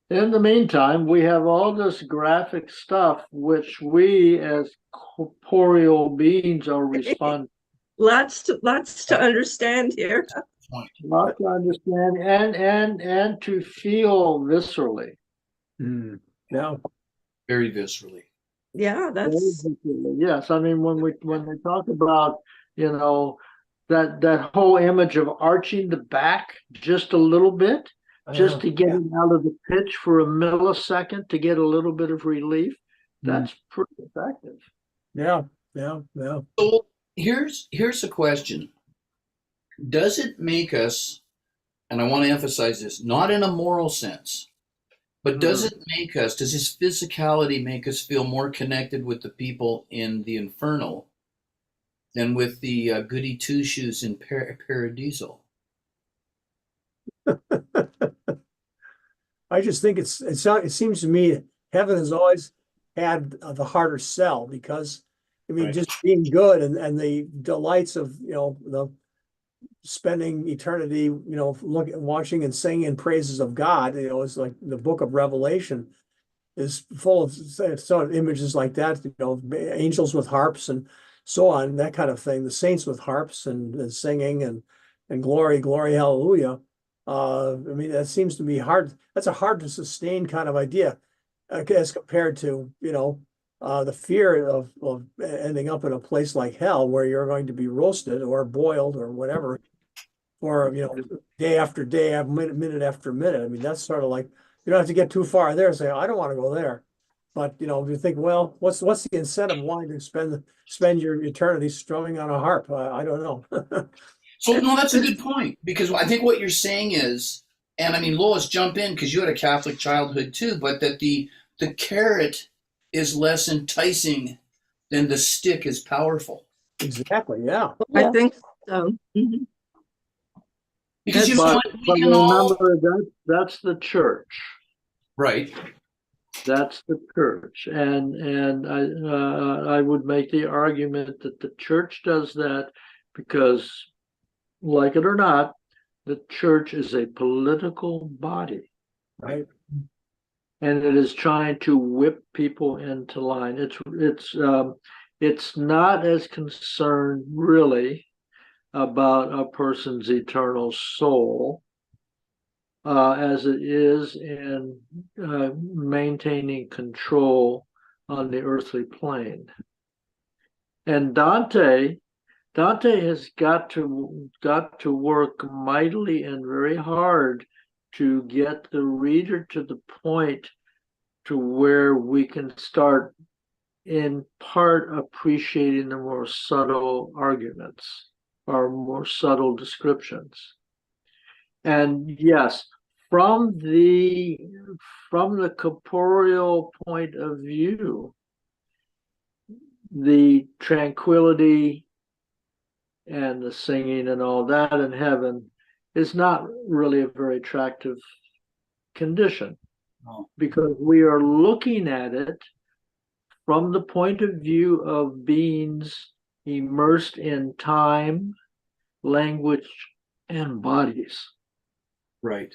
Speaker 1: In the meantime, we have all this graphic stuff which we as corporeal beings are responding.
Speaker 2: Lots to understand here.
Speaker 1: Lots to understand and to feel viscerally.
Speaker 4: Mm. Yeah.
Speaker 3: Very viscerally.
Speaker 2: Yeah,
Speaker 1: Very
Speaker 2: that's
Speaker 1: viscerally. Yes, I mean when they talk about, you know, that whole image of arching the back just a little bit, just to get
Speaker 4: Yeah.
Speaker 1: it out of the pitch for a millisecond to get a little bit of relief, that's pretty effective.
Speaker 4: Yeah. Yeah. Yeah.
Speaker 3: So here's a question. Does it make us, and I want to emphasize this, not in a moral sense, but does it make us, does his physicality make us feel more connected with the people in the infernal than with the goody two shoes in Paradiso?
Speaker 4: I just think it seems to me heaven has always had the harder sell because I mean
Speaker 3: Right.
Speaker 4: just being good and the delights of the spending eternity watching and singing in praises of God, it's like the book of Revelation is full of sort of images like that, angels with harps and so on, that kind of thing, the saints with harps and singing and glory, glory, hallelujah. I mean, that seems to be hard. That's a hard to sustain kind of idea as compared to, the fear of ending up in a place like hell where you're going to be roasted or boiled or whatever for, day after day, minute after minute. I mean, that's sort of like, you don't have to get too far there and say, I don't want to go there. But, you think, well, what's the incentive wanting to spend your eternity strumming on a harp? I don't know.
Speaker 3: So no, that's a good point, because I think what you're saying is, and I mean, Lois, jump in because you had a Catholic childhood too, but that the carrot is less enticing than the stick is powerful.
Speaker 4: Exactly. Yeah.
Speaker 2: I
Speaker 5: Yeah.
Speaker 2: think so. Mhm.
Speaker 3: Because you know
Speaker 1: But,
Speaker 3: what,
Speaker 1: but
Speaker 3: we can all
Speaker 1: remember that's the church.
Speaker 3: right.
Speaker 1: That's the church, and I would make the argument that the church does that because, like it or not, the church is a political body,
Speaker 4: Right.
Speaker 1: and it is trying to whip people into line. It's not as concerned really about a person's eternal soul as it is in maintaining control on the earthly plane. And Dante has got to work mightily and very hard to get the reader to the point to where we can start in part appreciating the more subtle arguments or more subtle descriptions. And yes, from the corporeal point of view, the tranquility and the singing and all that in heaven is not really a very attractive condition, because we are looking at it from the point of view of beings immersed in time, language, and bodies.
Speaker 3: Right.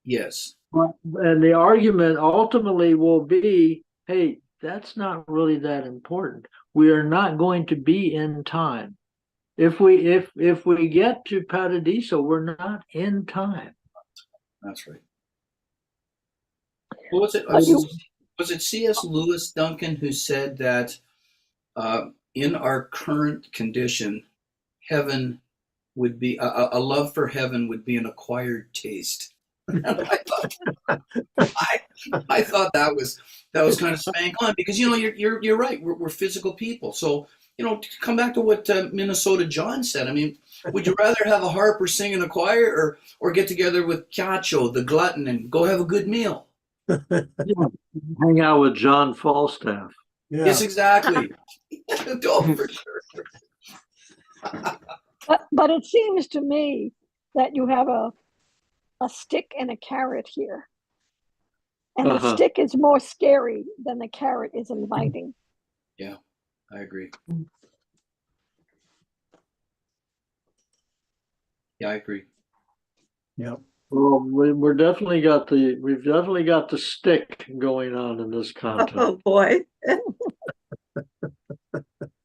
Speaker 3: Yes.
Speaker 1: And the argument ultimately will be, hey, that's not really that important. We are not going to be in time. If we get to Paradiso, we're not in time.
Speaker 3: That's right. What was it? Was it C.S. Lewis, Duncan, who said that in our current condition, heaven would be a love for heaven would be an acquired taste. I thought that was kind of spank on, because you're right. We're physical people, so to come back to what Minnesota John said. I mean, would you rather have a harp or sing in a choir, or get together with Cacho, the glutton, and go have a good meal?
Speaker 1: Yeah. Hang out with John Falstaff.
Speaker 4: Yeah.
Speaker 3: Yes, exactly. Oh, for sure.
Speaker 5: But it seems to me that you have a stick and a carrot here. And the
Speaker 1: Uh-huh.
Speaker 5: stick is more scary than the carrot is inviting.
Speaker 3: Yeah, I agree. Yeah, I agree.
Speaker 4: Yeah.
Speaker 1: Well, we've definitely got the stick going on in this content.
Speaker 2: Oh, boy.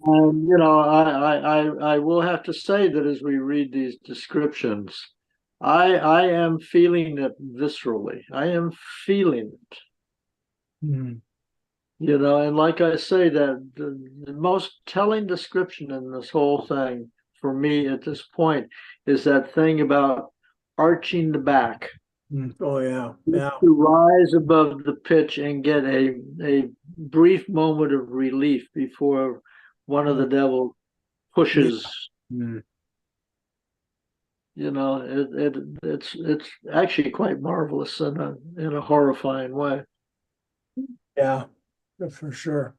Speaker 1: And you know, I will have to say that as we read these descriptions, I am feeling it viscerally. I am feeling it.
Speaker 4: Mm.
Speaker 1: You know, and like I say, that the most telling description in this whole thing for me at this point is that thing about arching the back.
Speaker 4: Mm. Oh yeah. Yeah.
Speaker 1: To rise above the pitch and get a brief moment of relief before one of the devil pushes.
Speaker 4: Mm.
Speaker 1: You know, it's actually quite marvelous in a horrifying way.
Speaker 4: Yeah, for sure.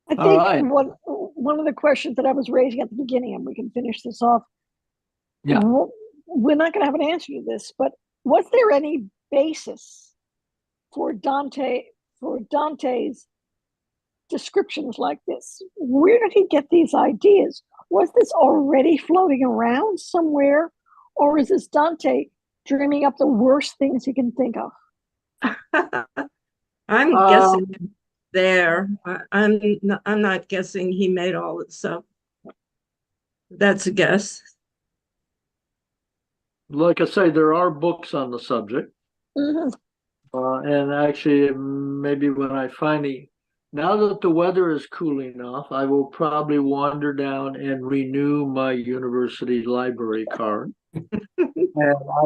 Speaker 5: I
Speaker 1: All
Speaker 5: think
Speaker 1: right.
Speaker 5: one of the questions that I was raising at the beginning, and we can finish this off.
Speaker 1: Yeah.
Speaker 5: We're not going to have an answer to this, but was there any basis for Dante's descriptions like this? Where did he get these ideas? Was this already floating around somewhere, or is this Dante dreaming up the worst things he can think of?
Speaker 2: I'm guessing there. I'm not guessing he made all this up. That's a guess.
Speaker 1: Like I say, there are books on the subject.
Speaker 5: Mhm.
Speaker 1: And actually, maybe when I finally, now that the weather is cooling off, I will probably wander down and renew my university library card. And I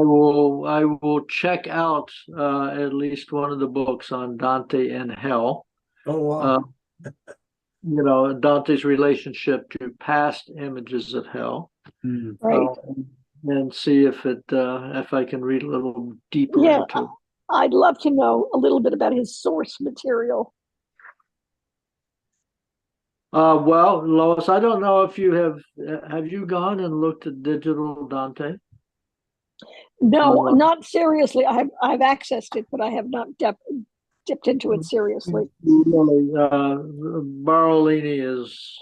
Speaker 1: will check out at least one of the books on Dante and hell.
Speaker 4: Oh wow.
Speaker 1: You know, Dante's relationship to past images of hell.
Speaker 4: Mm.
Speaker 5: Right.
Speaker 1: And see if I can read a little deeper
Speaker 5: Yeah,
Speaker 1: into it.
Speaker 5: I'd love to know a little bit about his source material.
Speaker 1: Well, Lois, I don't know if you have you gone and looked at digital Dante?
Speaker 5: No,
Speaker 1: Online?
Speaker 5: not seriously. I've accessed it, but I have not dipped into it seriously.
Speaker 1: Really, Barolini is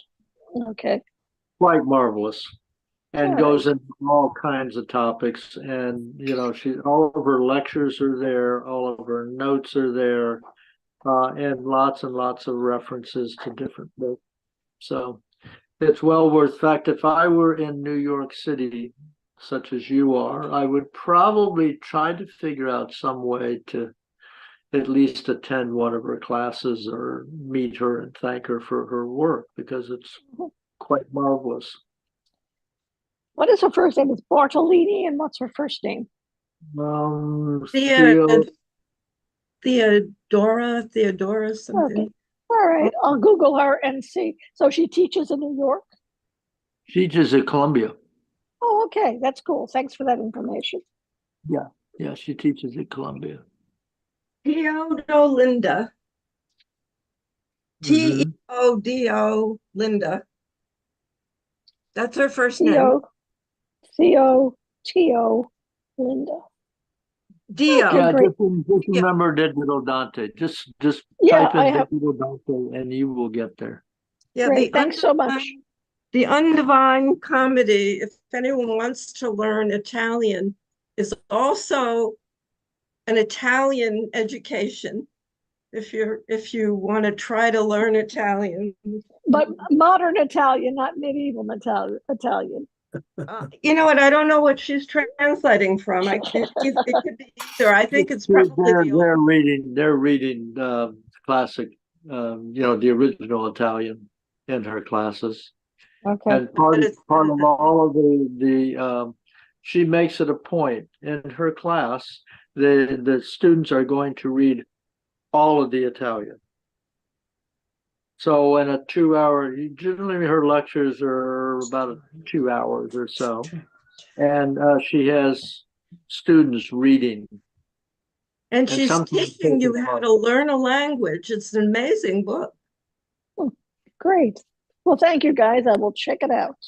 Speaker 5: Okay.
Speaker 1: quite marvelous and
Speaker 5: All
Speaker 1: goes
Speaker 5: right.
Speaker 1: into all kinds of topics. And you know, all of her lectures are there, all of her notes are there, and lots of references to different books. So it's well worth. In fact, if I were in New York City, such as you are, I would probably try to figure out some way to at least attend one of her classes or meet her and thank her for her work because it's quite marvelous.
Speaker 5: What is her first name? It's Bartolini, and what's her first name?
Speaker 2: Thea,
Speaker 1: Theo,
Speaker 2: Theodora
Speaker 5: Okay.
Speaker 2: something.
Speaker 5: All right. I'll Google her and see. So she teaches in New York?
Speaker 1: she teaches at Columbia.
Speaker 5: Oh, okay. That's cool. Thanks for that information.
Speaker 1: Yeah, she teaches at Columbia.
Speaker 2: Teodolinda.
Speaker 1: Mhm.
Speaker 2: Teodo Linda. That's her first name.
Speaker 5: Theo, Linda.
Speaker 2: Dio.
Speaker 5: Okay,
Speaker 1: Yeah,
Speaker 5: great.
Speaker 1: just remember digital Dante. Just
Speaker 5: Yeah,
Speaker 1: type in
Speaker 5: I have.
Speaker 1: digital Dante and you will get there.
Speaker 2: Yeah,
Speaker 5: Great. Thanks so much.
Speaker 2: The Undivine Comedy, if anyone wants to learn Italian, is also an Italian education. If you want to try to learn Italian.
Speaker 5: But modern Italian, not medieval Italian.
Speaker 2: You know what? I don't know what she's translating from. It could be either. I think it's probably the old.
Speaker 1: They're reading classic, you know, the original Italian in her classes.
Speaker 5: Okay.
Speaker 1: And part of all of she makes it a point in her class. The students are going to read all of the Italian. So in a 2 hour, generally her lectures are about 2 hours or so, and she has students reading.
Speaker 2: And she's teaching you how to learn a language. It's an amazing book.
Speaker 5: Great. Well, thank you guys. I will check it out.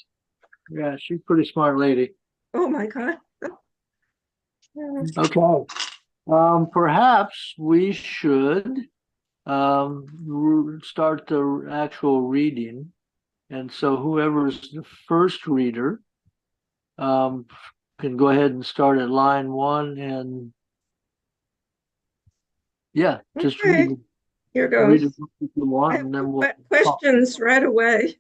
Speaker 1: Yeah, she's a pretty smart lady.
Speaker 2: Oh my God.
Speaker 1: Okay. Perhaps we should start the actual reading. And so whoever's the first reader can go ahead and start at line 1 and yeah, just
Speaker 2: Okay, here
Speaker 1: read it
Speaker 2: goes.
Speaker 1: if you
Speaker 2: I
Speaker 1: want,
Speaker 2: have
Speaker 1: and then we'll
Speaker 2: questions right away.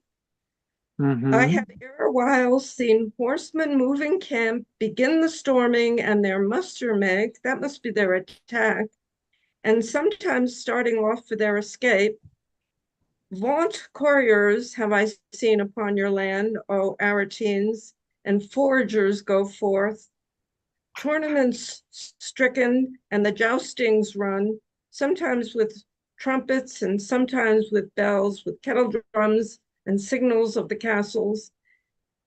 Speaker 1: Mhm.
Speaker 2: I have erewhile seen horsemen moving camp, begin the storming, and their muster make, that must be their attack, and sometimes starting off for their escape. Vaunt couriers have I seen upon your land, O Aretines, and foragers go forth. Tournaments stricken and the joustings run, sometimes with trumpets and sometimes with bells, with kettle drums and signals of the castles,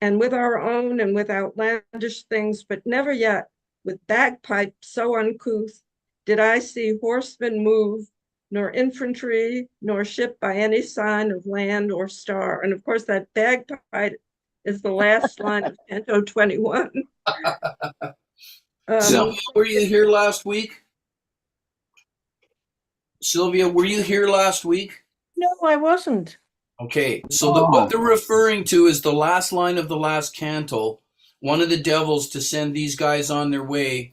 Speaker 2: and with our own and with outlandish things, but never yet with bagpipes so uncouth did I see horsemen move, nor infantry, nor ship by any sign of land or star. And of course, that bagpipe is the last line of Canto 21.
Speaker 3: Sylvia, were you here last week? Sylvia, were you here last week?
Speaker 6: No, I wasn't.
Speaker 3: Okay, so what they're referring to is the last line of the last canto. One of the devils to send these guys on their way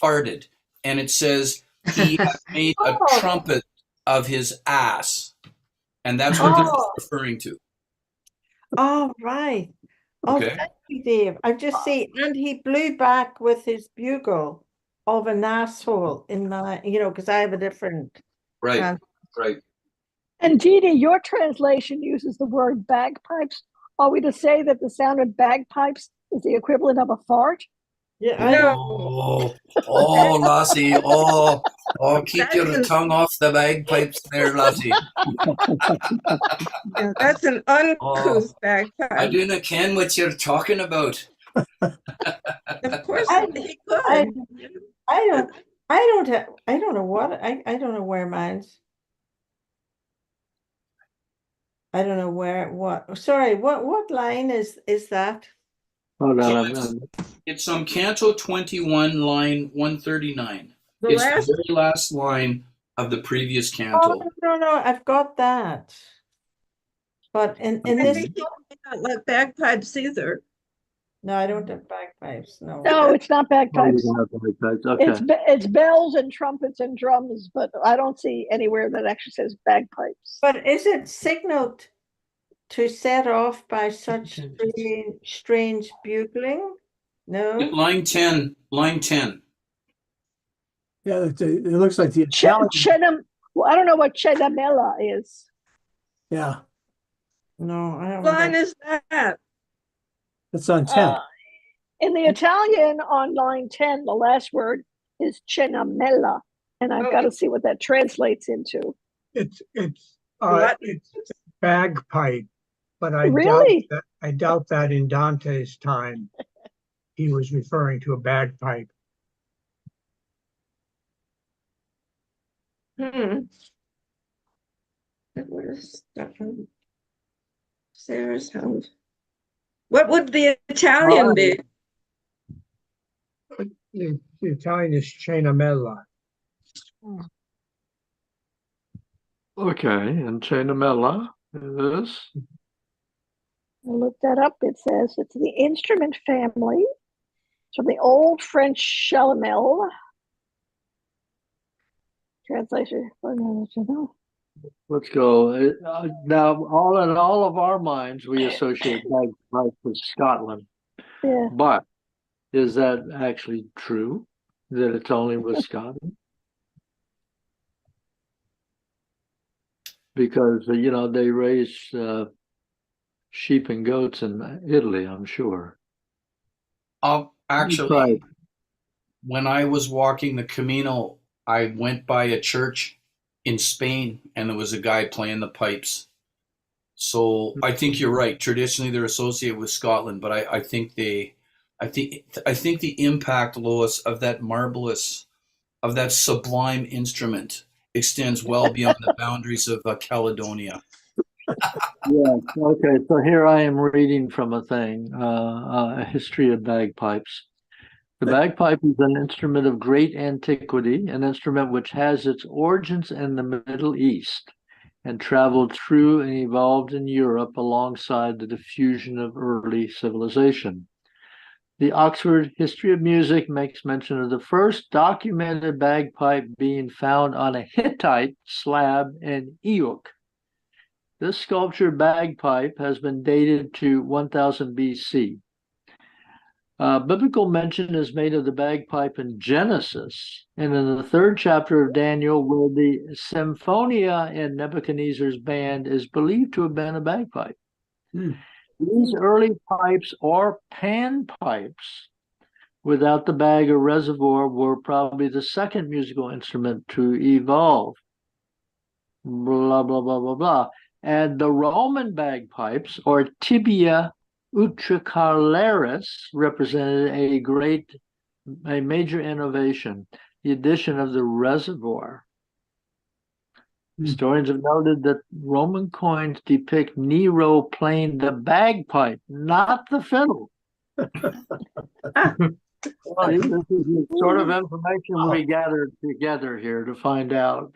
Speaker 3: farted, and it says he had made a
Speaker 6: Oh.
Speaker 3: trumpet of his ass, and that's what this is
Speaker 6: Oh.
Speaker 3: referring to.
Speaker 6: Oh, right. Oh,
Speaker 3: Okay.
Speaker 6: thank you, Dave. I just see, and he blew back with his bugle of an asshole in my, because I have a different.
Speaker 3: Right, right.
Speaker 5: And Dee Dee, your translation uses the word bagpipes. Are we to say that the sound of bagpipes is the equivalent of a fart?
Speaker 6: Yeah,
Speaker 3: Lassie, keep your tongue off the bagpipes there, Lassie.
Speaker 2: Yeah, that's an uncouth
Speaker 3: I
Speaker 2: bagpipe.
Speaker 3: do not ken what you're talking about.
Speaker 2: Of course, he could.
Speaker 6: I don't know what, I don't know where mine's. I don't know sorry, what line is that?
Speaker 1: Hold on.
Speaker 3: It's Canto 21, line 139.
Speaker 2: The
Speaker 3: It's
Speaker 2: last,
Speaker 3: the very last line of the previous
Speaker 6: Oh,
Speaker 3: canto.
Speaker 6: no, I've got that. But in
Speaker 2: I
Speaker 6: this,
Speaker 2: think he may not like bagpipes either.
Speaker 6: no, I don't have bagpipes, no.
Speaker 5: No, it's not
Speaker 1: Oh, you
Speaker 5: bagpipes.
Speaker 1: don't have bagpipes. Okay.
Speaker 5: It's bells and trumpets and drums, but I don't see anywhere that actually says bagpipes.
Speaker 6: But is it signaled to set off by such strange bugling? No?
Speaker 3: Line 10.
Speaker 4: Yeah, it looks like the Italian.
Speaker 5: Well, I don't know what Cenamella is.
Speaker 4: Yeah,
Speaker 6: No, I
Speaker 2: What
Speaker 6: haven't.
Speaker 2: line is that?
Speaker 4: that's on 10.
Speaker 5: In the Italian on line 10, the last word is Cenamella, and I've got to see what that translates into.
Speaker 7: It's
Speaker 2: What?
Speaker 7: it's bagpipe, but
Speaker 5: Really?
Speaker 7: I doubt that in Dante's time he was referring to a bagpipe.
Speaker 2: Where's that from? Sarah's house. What would the Italian be?
Speaker 7: The Italian is Cenamella.
Speaker 1: Okay, and Cenamella is
Speaker 5: I looked that up. It says it's the instrument family. It's from the Old French chalamel. Translation.
Speaker 1: let's go. Now, all of our minds, we associate bagpipes with Scotland.
Speaker 5: Yeah.
Speaker 1: But is that actually true? That it's only with Scotland? Because they raise sheep and goats in Italy, I'm sure.
Speaker 3: Actually,
Speaker 1: Right.
Speaker 3: when I was walking the Camino, I went by a church in Spain, and there was a guy playing the pipes. So I think you're right. Traditionally, they're associated with Scotland, but I think the impact, Lois, of that sublime instrument extends well beyond the boundaries of Caledonia.
Speaker 1: Yeah. Okay. So here I am reading from a thing, a history of bagpipes. The bagpipe is an instrument of great antiquity, an instrument which has its origins in the Middle East and traveled through and evolved in Europe alongside the diffusion of early civilization. The Oxford History of Music makes mention of the first documented bagpipe being found on a Hittite slab in Euk. This sculptured bagpipe has been dated to 1000 BC. Biblical mention is made of the bagpipe in Genesis and in the 3rd chapter of Daniel, where the symphonia in Nebuchadnezzar's band is believed to have been a bagpipe. These early pipes or panpipes without the bag or reservoir were probably the second musical instrument to evolve. Blah, blah, blah, blah, blah. And the Roman bagpipes, or tibia utricaularis, represented a major innovation, the addition of the reservoir. Historians have noted that Roman coins depict Nero playing the bagpipe, not the fiddle. Well, this is the sort of information we gathered together here to find out.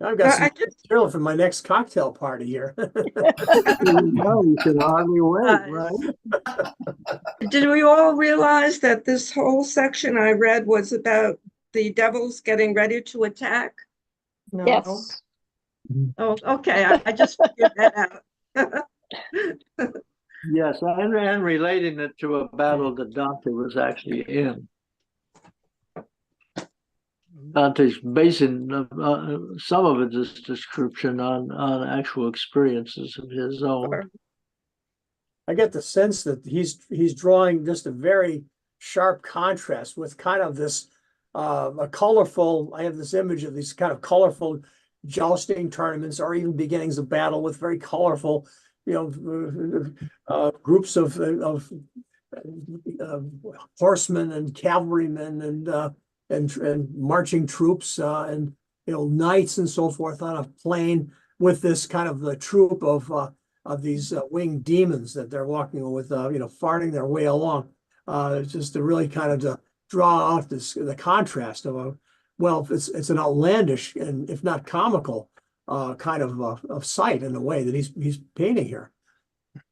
Speaker 4: I've got some material for my next cocktail party here.
Speaker 1: You can hardly wait, right?
Speaker 2: Did we all realize that this whole section I read was about the devils getting ready to attack?
Speaker 6: No.
Speaker 5: Yes.
Speaker 2: Oh, okay, I just figured that out.
Speaker 1: Yes, and relating it to a battle that Dante was actually in. Dante's basing some of this description on actual experiences of his own.
Speaker 4: I get the sense that he's drawing just a very sharp contrast with kind of this a colorful. I have this image of these kind of colorful jousting tournaments, or even beginnings of battle with very colorful, groups of horsemen and cavalrymen and marching troops and knights and so forth on a plain, with this kind of the troop of these winged demons that they're walking with, farting their way along. Just to really kind of to draw out the contrast of it's an outlandish and if not comical kind of sight in a way that he's painting here.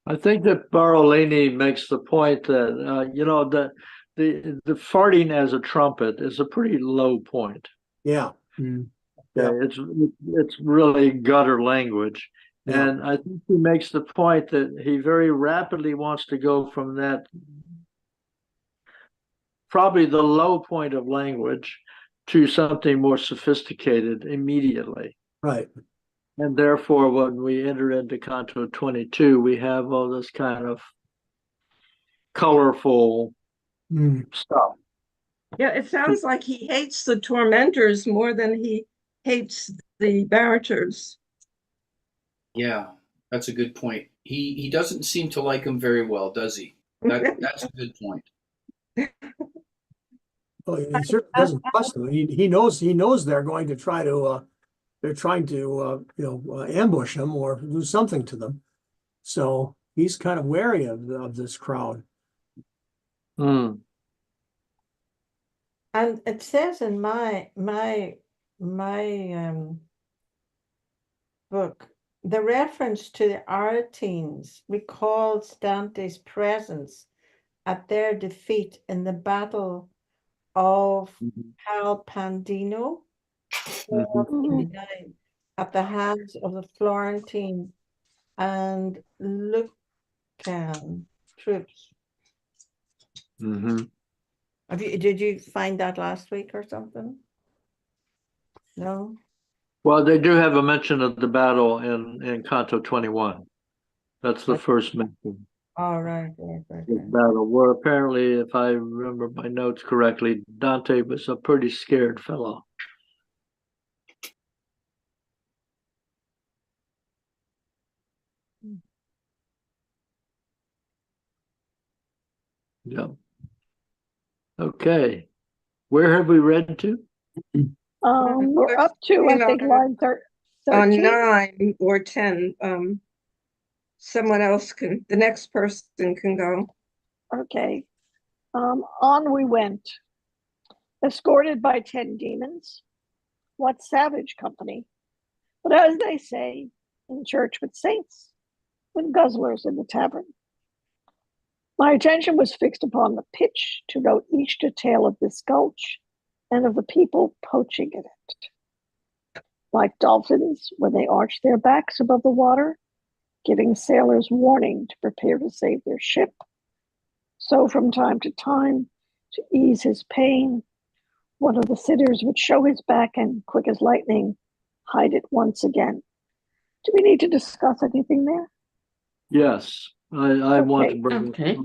Speaker 1: I think that Barolini makes the point that the farting as a trumpet is a pretty low point.
Speaker 4: Yeah.
Speaker 1: Yeah, it's really gutter language.
Speaker 4: Yeah.
Speaker 1: And I think he makes the point that he very rapidly wants to go from that, probably the low point of language, to something more sophisticated immediately.
Speaker 4: Right.
Speaker 1: And therefore, when we enter into Canto 22, we have all this kind of colorful stuff.
Speaker 2: Yeah, it sounds like he hates the tormentors more than he hates the bariters.
Speaker 3: Yeah, that's a good point. He doesn't seem to like them very well, does he? That's a good point.
Speaker 4: Well, he certainly doesn't trust them. He knows they're going to try to they're trying to ambush him or do something to them. So he's kind of wary of this crowd.
Speaker 1: Mm.
Speaker 6: And it says in my book, the reference to the Aretines recalls Dante's presence at their defeat in the Battle of Calpandino, 459, at the hands of the Florentine and Lucan troops.
Speaker 1: Mm-hmm.
Speaker 6: Did you find that last week or something? No?
Speaker 1: Well, they do have a mention of the battle in Canto 21. That's the first mention.
Speaker 6: Oh, right.
Speaker 1: This battle, where apparently, if I remember my notes correctly, Dante was a pretty scared fellow. Yeah. Okay. Where have we read to?
Speaker 5: We're up to, I think, line 13.
Speaker 2: On 9 or 10. Someone else the next person can go.
Speaker 5: Okay. On we went, escorted by 10 demons. What savage company! But as they say, in church with saints, with guzzlers in the tavern. My attention was fixed upon the pitch to note each detail of this gulch and of the people poaching in it. Like dolphins, when they arch their backs above the water, giving sailors warning to prepare to save their ship, so from time to time, to ease his pain, one of the sitters would show his back and, quick as lightning, hide it once again. Do we need to discuss anything there?
Speaker 1: Yes, I want to
Speaker 5: Okay.
Speaker 1: bring.
Speaker 8: Okay.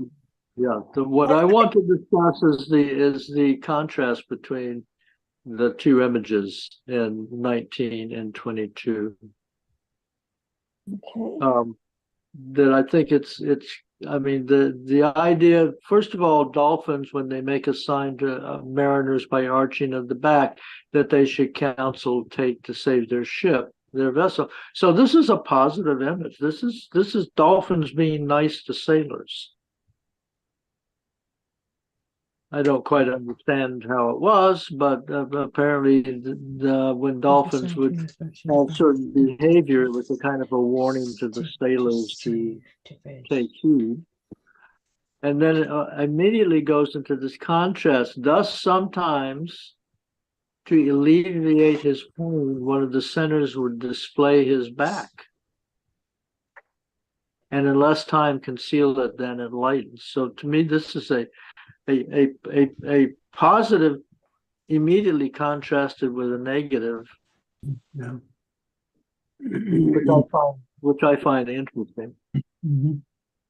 Speaker 1: Yeah, what I want to discuss is the contrast between the two images in 19 and 22.
Speaker 5: Okay.
Speaker 1: That I think it's I mean the idea, first of all, dolphins, when they make a sign to mariners by arching of the back, that they should counsel take to save their ship, their vessel. So this is a positive image. This is dolphins being nice to sailors. I don't quite understand how it was, but apparently when dolphins would have certain behavior, it was a kind of a warning to the sailors to take heed. And then it immediately goes into this contrast. Thus, sometimes to alleviate his pain, one of the sinners would display his back. And in less time conceal it than it lightens. So to me, this is a positive immediately contrasted with a negative,
Speaker 4: Yeah.
Speaker 1: which I find interesting.
Speaker 4: Mhm.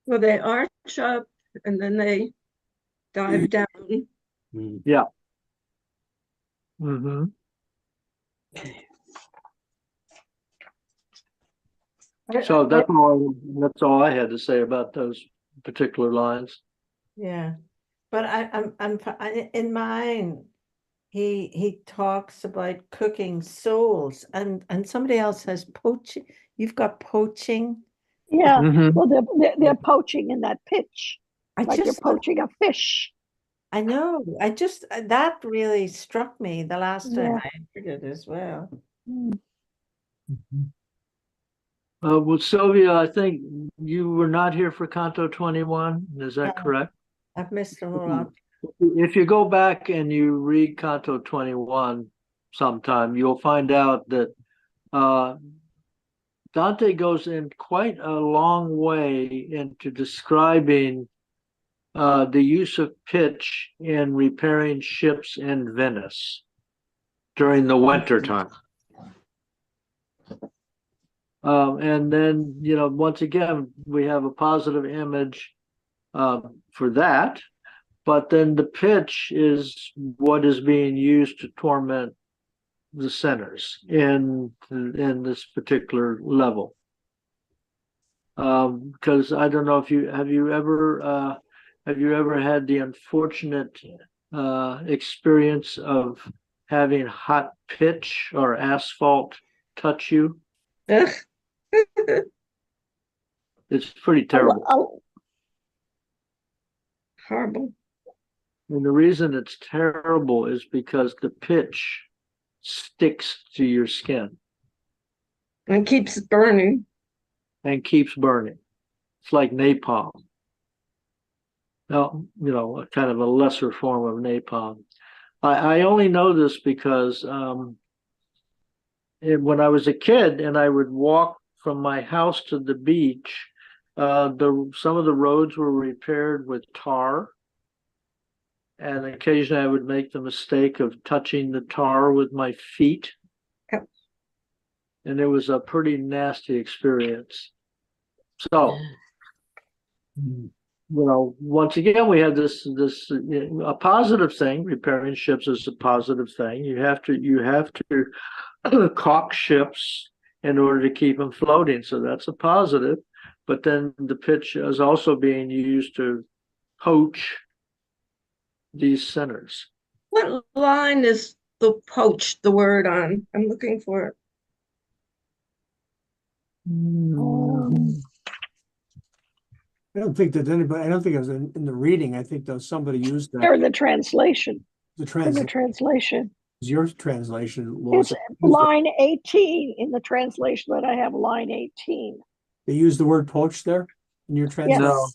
Speaker 2: Well, they arch up and then they dive down.
Speaker 1: Yeah. Mm-hmm. So that's all I had to say about those particular lines.
Speaker 6: Yeah, but in mine. He talks about cooking souls, and somebody else has poaching. You've got poaching.
Speaker 5: Yeah.
Speaker 1: Mhm.
Speaker 5: Well, they're poaching in that pitch,
Speaker 6: I
Speaker 5: like you're
Speaker 6: just
Speaker 5: poaching a fish.
Speaker 6: I know. I just that really struck me the last time
Speaker 5: Yeah.
Speaker 6: I entered it as well.
Speaker 5: Mm.
Speaker 1: Well, Sylvia, I think you were not here for Canto 21. Is that
Speaker 6: No.
Speaker 1: correct?
Speaker 6: I've missed a whole lot.
Speaker 1: If you go back and you read Canto 21 sometime, you'll find out that Dante goes in quite a long way into describing the use of pitch in repairing ships in Venice during the winter time. And then, once again, we have a positive image for that. But then the pitch is what is being used to torment the sinners in this particular level. Because I don't know if have you ever had the unfortunate experience of having hot pitch or asphalt touch you?
Speaker 2: Ugh.
Speaker 1: It's pretty terrible.
Speaker 2: Horrible.
Speaker 1: And the reason it's terrible is because the pitch sticks to your skin
Speaker 2: And keeps burning.
Speaker 1: and keeps burning. It's like napalm. Now, kind of a lesser form of napalm. I only know this because when I was a kid and I would walk from my house to the beach, some of the roads were repaired with tar. And occasionally I would make the mistake of touching the tar with my feet.
Speaker 2: Yep.
Speaker 1: And it was a pretty nasty experience. So, once again, we have this a positive thing. Repairing ships is a positive thing. You have to caulk ships in order to keep them floating. So that's a positive. But then the pitch is also being used to poach these sinners.
Speaker 2: What line is the poach the word on? I'm looking for it.
Speaker 4: I don't think that anybody, I don't think it was in the reading. I think that somebody used
Speaker 5: Or
Speaker 4: that,
Speaker 5: the translation,
Speaker 4: the
Speaker 5: in the
Speaker 4: translation,
Speaker 5: translation.
Speaker 4: your translation, Lois.
Speaker 5: It's line 18 in the translation that I have, line 18.
Speaker 4: They use the word poach there in your
Speaker 5: Yes.
Speaker 4: translation?
Speaker 1: No.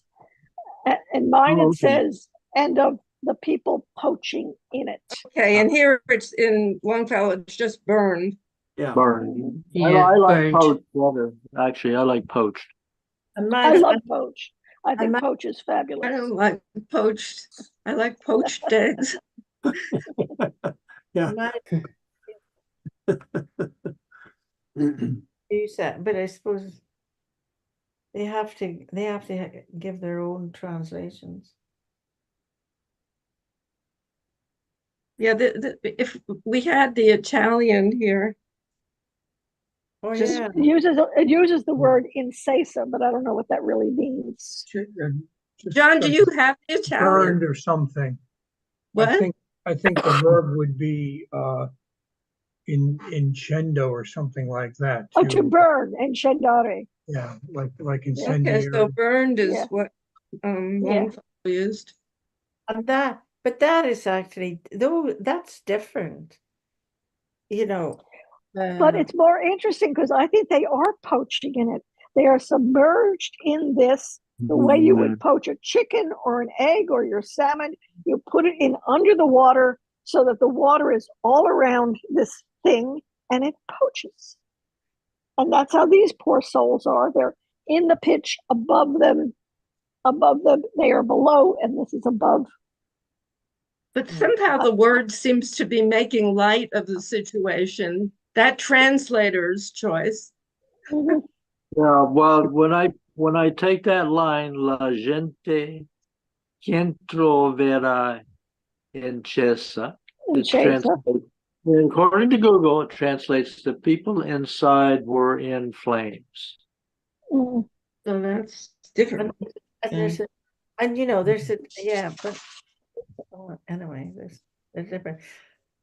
Speaker 5: And mine
Speaker 1: Oh,
Speaker 5: it
Speaker 1: okay.
Speaker 5: says, and of the people poaching in it.
Speaker 2: Okay, and here it's in Longfellow, it's just burned.
Speaker 4: Yeah.
Speaker 1: Burned.
Speaker 8: Yeah,
Speaker 1: I like
Speaker 8: burned.
Speaker 1: poached better. Actually, I like poached.
Speaker 6: And
Speaker 5: I
Speaker 6: mine,
Speaker 5: love poach. I think
Speaker 6: my-
Speaker 5: poach is
Speaker 2: I
Speaker 5: fabulous.
Speaker 2: don't like poached. I like poached eggs.
Speaker 4: Yeah.
Speaker 6: mine use that, but I suppose they have to give their own translations.
Speaker 2: Yeah, if we had the Italian here,
Speaker 6: Oh,
Speaker 2: Just-
Speaker 6: yeah.
Speaker 5: It uses the word incesa, but I don't know what that really means.
Speaker 7: Just
Speaker 2: John, do
Speaker 7: like
Speaker 2: you have the Italian?
Speaker 7: burned or something.
Speaker 2: What?
Speaker 7: I think the verb would be incendo or something like that
Speaker 5: Oh, to
Speaker 7: too.
Speaker 5: burn and scendere.
Speaker 7: Yeah, like
Speaker 2: Okay,
Speaker 7: incendiary.
Speaker 2: so burned is
Speaker 5: Yeah.
Speaker 2: what
Speaker 5: Yeah.
Speaker 2: Longfellow used.
Speaker 6: And that is actually, though, that's different. You know,
Speaker 5: But it's more interesting because I think they are poaching in it. They are submerged in this the way you would poach a chicken or an egg or your salmon. You put it in under the water so that the water is all around this thing and it poaches. And that's how these poor souls are. They're in the pitch above them, they are below, and this is above.
Speaker 2: But somehow the word seems to be making light of the situation. That translator's choice.
Speaker 5: Mhm.
Speaker 1: Yeah, well, when I take that line, la gente quien troverá en Chesa, it
Speaker 5: Incesa.
Speaker 1: translates, according to Google, it translates the people inside were in flames.
Speaker 5: Mm.
Speaker 2: So that's different.
Speaker 6: and there's a, and there's a, yeah, but anyway, there's different.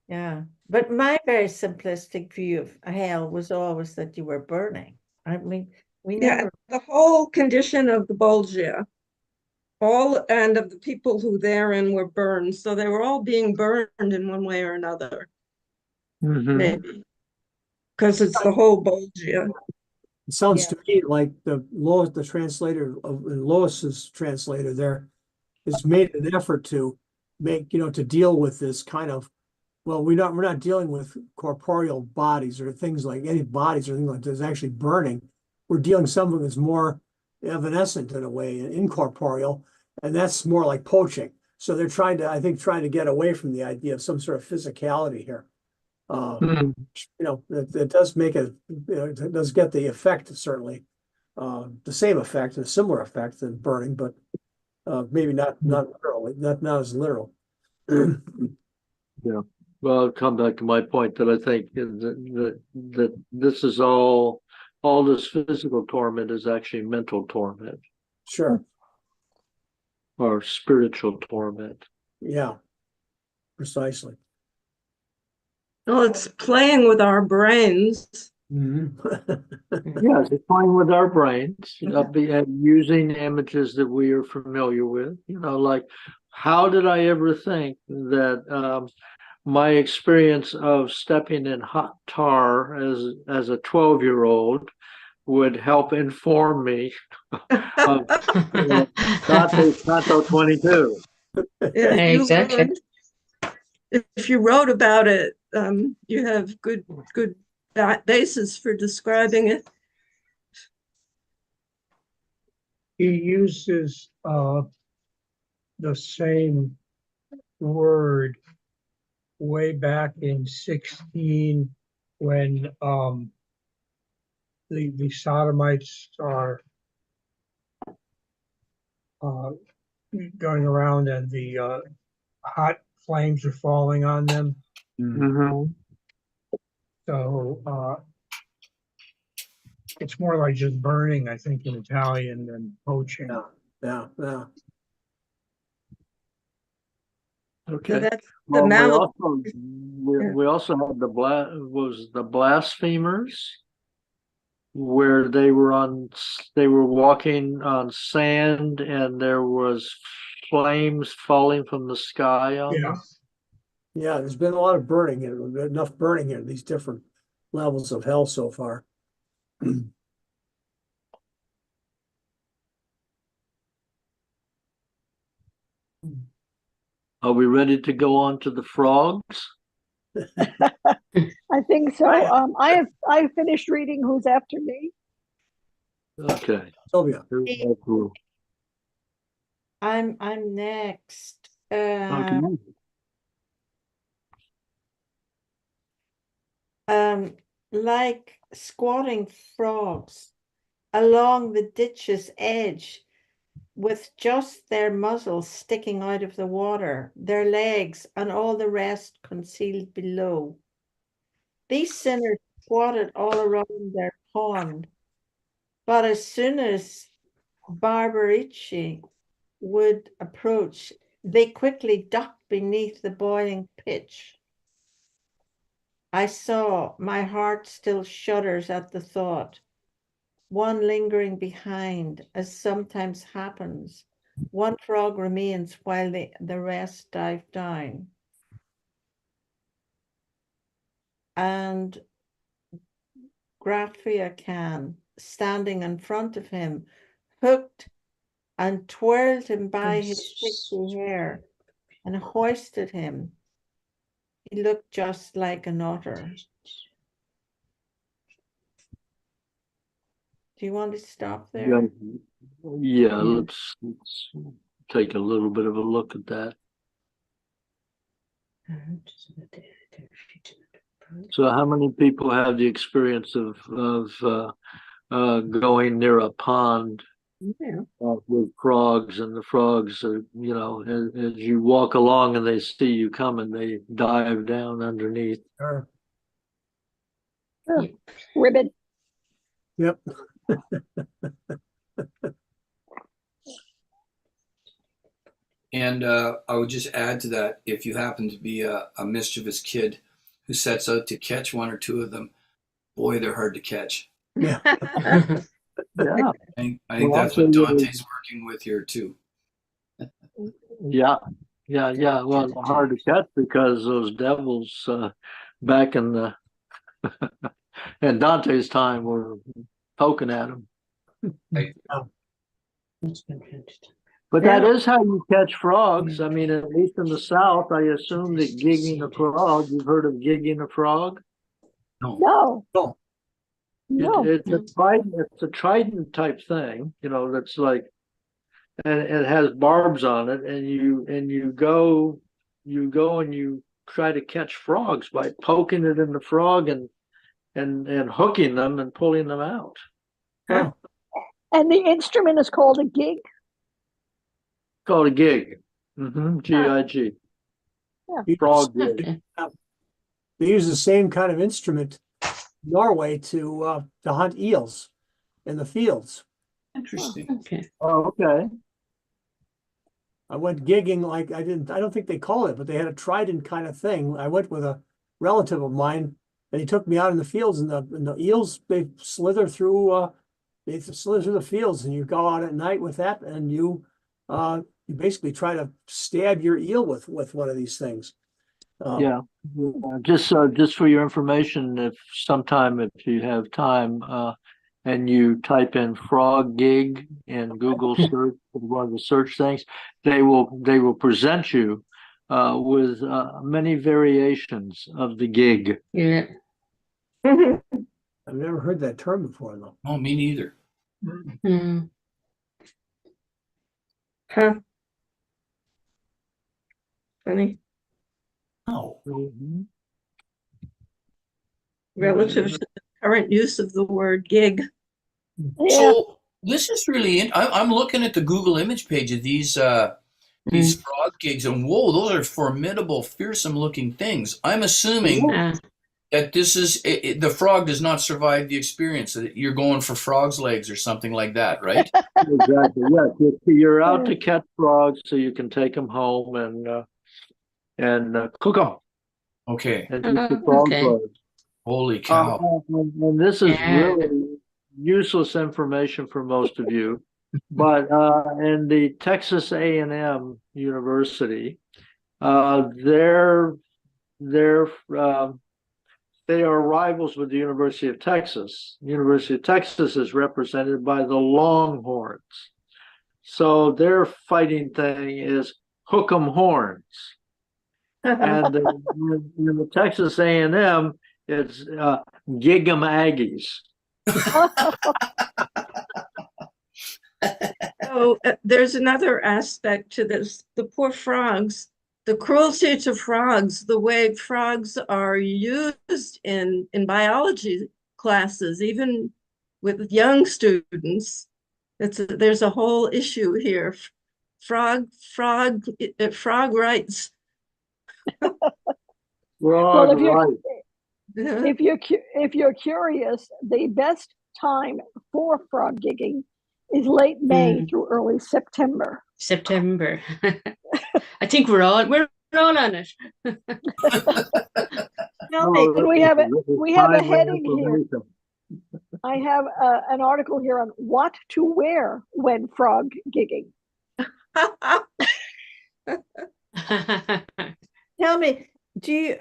Speaker 6: Yeah, but my very simplistic view of hell was always that you were burning. I mean, we
Speaker 2: Yeah,
Speaker 6: never.
Speaker 2: the whole condition of the Bolgia, all and of the people who therein were burned. So they were all being burned in one way or another, maybe. Because it's the whole Bolgia.
Speaker 4: It sounds
Speaker 6: Yeah.
Speaker 4: to me like the translator of Lois's translator there has made an effort to make, to deal with this kind of, well, we're not dealing with corporeal bodies or things like any bodies or things like that's actually burning. We're dealing with something that's more evanescent in a way, incorporeal, and that's more like poaching. So they're trying to get away from the idea of some sort of physicality here. It does make it does get the effect, certainly, the same effect, a similar effect than burning, but maybe not literally, not as literal.
Speaker 1: Yeah. Well, I'll come back to my point that I think that this is all this physical torment is actually mental torment
Speaker 4: Sure.
Speaker 1: or spiritual torment.
Speaker 4: Yeah. Precisely.
Speaker 2: Well, it's playing with our brains.
Speaker 1: Yes, it's playing with our brains, using images that we are familiar with. Like, how did I ever think that my experience of stepping in hot tar as a 12-year-old would help inform me of Dante's Canto 22.
Speaker 8: Exactly.
Speaker 2: If you wrote about it, you have good basis for describing it.
Speaker 7: He uses the same word way back in 16 when the sodomites are going around and the hot flames are falling on them. So it's more like just burning, I think, in Italian than poaching.
Speaker 4: Yeah.
Speaker 1: Okay.
Speaker 2: So that's the
Speaker 1: Well,
Speaker 2: Malibu.
Speaker 1: we also had the blasphemers. where they were walking on sand and there was flames falling from the sky on
Speaker 7: Yeah.
Speaker 1: them.
Speaker 4: Yeah, there's been a lot of burning here, enough burning here, these different levels of hell so far.
Speaker 1: Are we ready to go on to the frogs?
Speaker 5: I think so. I finished reading Who's After Me.
Speaker 1: Okay.
Speaker 4: Sylvia.
Speaker 6: I'm next.
Speaker 1: Okay.
Speaker 6: Like squatting frogs along the ditch's edge, with just their muzzles sticking out of the water, their legs and all the rest concealed below. These sinners squatted all around their pond, but as soon as Barbarici would approach, they quickly ducked beneath the boiling pitch. I saw, my heart still shudders at the thought, one lingering behind, as sometimes happens. One frog remains while the rest dive down. And Graphia can, standing in front of him, hooked and twirled him by his pixie hair and hoisted him. He looked just like an otter. Do you want to stop there?
Speaker 1: Yeah, let's take a little bit of a look at that. So how many people have the experience of going near a pond with frogs, and the frogs are, as you walk along and they see you coming, they dive down underneath.
Speaker 4: Sure.
Speaker 5: Ribbit.
Speaker 4: Yep.
Speaker 3: And I would just add to that, if you happen to be a mischievous kid who sets out to catch one or two of them, boy, they're hard to catch.
Speaker 4: Yeah.
Speaker 1: Yeah.
Speaker 3: I think that's what Dante's working with here too.
Speaker 1: Yeah. Well, they're hard to catch because those devils back in the in Dante's time were poking at him.
Speaker 3: Right.
Speaker 1: But that is how you catch frogs. I mean, at least in the South, I assume that gigging a frog, you've heard of gigging a frog?
Speaker 5: No.
Speaker 4: No.
Speaker 5: No.
Speaker 1: It's a trident type thing, that's like, and it has barbs on it, and you go and you try to catch frogs by poking it in the frog and hooking them and pulling them out.
Speaker 4: Wow.
Speaker 5: And the instrument is called a gig.
Speaker 1: Called a gig. G-I-G.
Speaker 5: Yeah.
Speaker 1: Frog gig.
Speaker 4: They use the same kind of instrument in Norway to hunt eels in the fields.
Speaker 3: Interesting.
Speaker 8: Okay.
Speaker 1: Oh, okay.
Speaker 4: I went gigging I don't think they call it, but they had a trident kind of thing. I went with a relative of mine and he took me out in the fields, and the eels, they slither through the fields, and you go out at night with that, and you basically try to stab your eel with one of these things.
Speaker 1: Yeah. Just for your information, if you have time, and you type in frog gig in Google search, one of the search things, they will present you with many variations of the gig.
Speaker 8: Yeah.
Speaker 4: I've never heard that term before, though.
Speaker 3: Oh, me neither.
Speaker 8: Mm.
Speaker 2: Huh. Funny.
Speaker 3: Oh,
Speaker 2: Relative to the current use of the word gig.
Speaker 5: Yeah.
Speaker 3: so this is really. I'm looking at the Google image page of these frog gigs, and whoa, those are formidable, fearsome-looking things. I'm assuming that this is the frog does not survive the experience. That you're going for frog's legs or something like that, right?
Speaker 1: Exactly. Yes, you're out to catch frogs so you can take them home and cook them.
Speaker 3: Okay.
Speaker 1: And eat the frog
Speaker 8: Okay.
Speaker 1: legs.
Speaker 3: Holy cow.
Speaker 1: And this is
Speaker 8: Yeah.
Speaker 1: useless information for most of you, but in the Texas A&M University, they're they are rivals with the University of Texas. University of Texas is represented by the Longhorns. So their fighting thing is hook 'em horns. And in the Texas A&M, it's gig 'em Aggies.
Speaker 2: So there's another aspect to this. The poor frogs, the cruelty to frogs, the way frogs are used in biology classes, even with young students. There's a whole issue here. Frog rights.
Speaker 5: Well,
Speaker 1: Right.
Speaker 5: if you're curious, the best time for frog gigging is late May through early September.
Speaker 8: September. I think we're all on it.
Speaker 6: Tell me,
Speaker 5: And we have a heading here. I have an article here on what to wear when frog gigging.
Speaker 6: tell me, do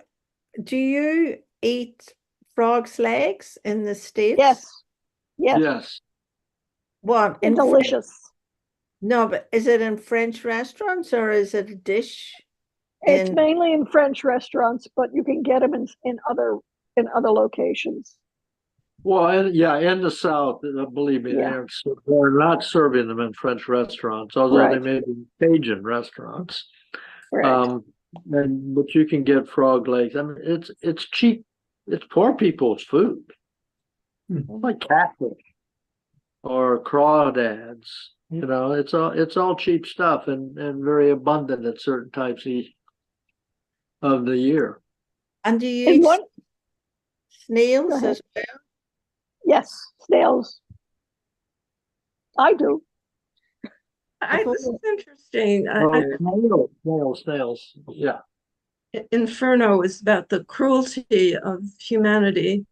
Speaker 6: you eat frogs' legs in the States?
Speaker 5: Yes, yes,
Speaker 1: Yes.
Speaker 6: What?
Speaker 5: and delicious.
Speaker 6: No, but is it in French restaurants or is it a dish?
Speaker 5: It's mainly in French restaurants, but you can get them in other locations.
Speaker 1: Well, in the South, believe me,
Speaker 5: Yeah.
Speaker 1: they're not serving them in French restaurants, although they
Speaker 5: Right.
Speaker 1: may be Cajun restaurants.
Speaker 5: Right.
Speaker 1: But you can get frog legs. I mean, it's cheap. It's poor people's food, like catfish or crawdads. You know, it's all cheap stuff and very abundant at certain times of the year.
Speaker 6: And do you
Speaker 5: And
Speaker 6: eat snails as well?
Speaker 5: Yes, snails. I do.
Speaker 2: This is interesting.
Speaker 1: Snails. Yeah.
Speaker 2: Inferno is about the cruelty of humanity.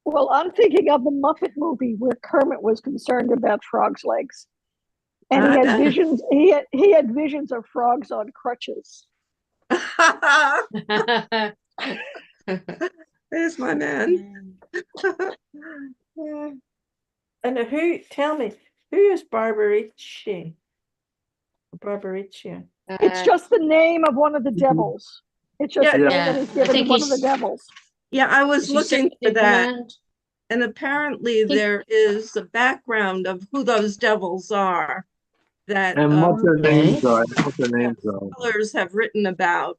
Speaker 5: Well, I'm thinking of the Muppet movie where Kermit was concerned about frogs' legs, and he had visions. He had visions of frogs on crutches.
Speaker 2: There's my man.
Speaker 6: And tell me, who is Barbarici? Barbarici.
Speaker 5: It's just the name of one of the devils. It's just the name that is given to one of the devils.
Speaker 2: Yeah, I was looking for that.
Speaker 8: Command?
Speaker 2: And apparently there is a background of who those devils are that
Speaker 1: And what their names are.
Speaker 2: scholars have written about.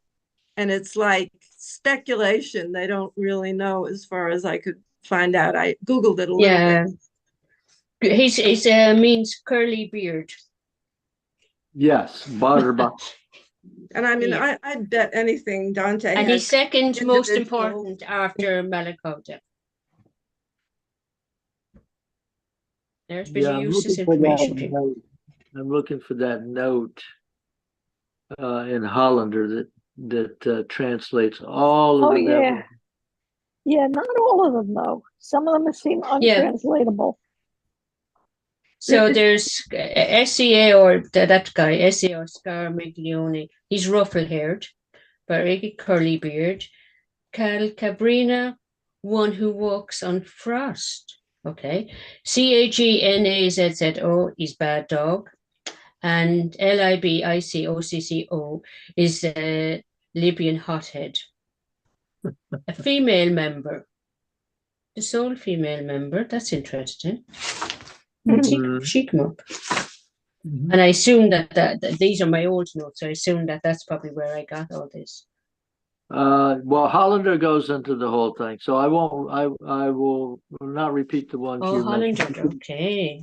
Speaker 2: And it's like speculation. They don't really know as far as I could find out. I Googled it a little bit.
Speaker 8: He's means curly beard.
Speaker 1: Yes, Butterbuck.
Speaker 2: And I mean, I'd bet anything Dante
Speaker 8: And
Speaker 2: has
Speaker 8: he's second most
Speaker 2: individual-
Speaker 8: important after Malakota. There's been
Speaker 1: I'm
Speaker 8: useless
Speaker 1: looking for that
Speaker 8: information.
Speaker 1: note. I'm looking for that note in Hollander that translates all of the devils.
Speaker 5: Yeah, not all of them though. Some of them seem untranslatable.
Speaker 8: So there's SEA or that guy, SEA or Scarmiglione. He's ruffle-haired, very curly beard. Cal Cabrina, one who walks on frost. Okay. CAGNAZZO is bad dog. And LIBICOCCO is a Libyan hothead. A female member. The sole female member. That's interesting. She come up. And I assume that these are my old notes. So I assume that's probably where I got all this.
Speaker 1: Well, Hollander goes into the whole thing, so I will not repeat the ones you
Speaker 8: Hollander,
Speaker 1: mentioned.
Speaker 8: okay.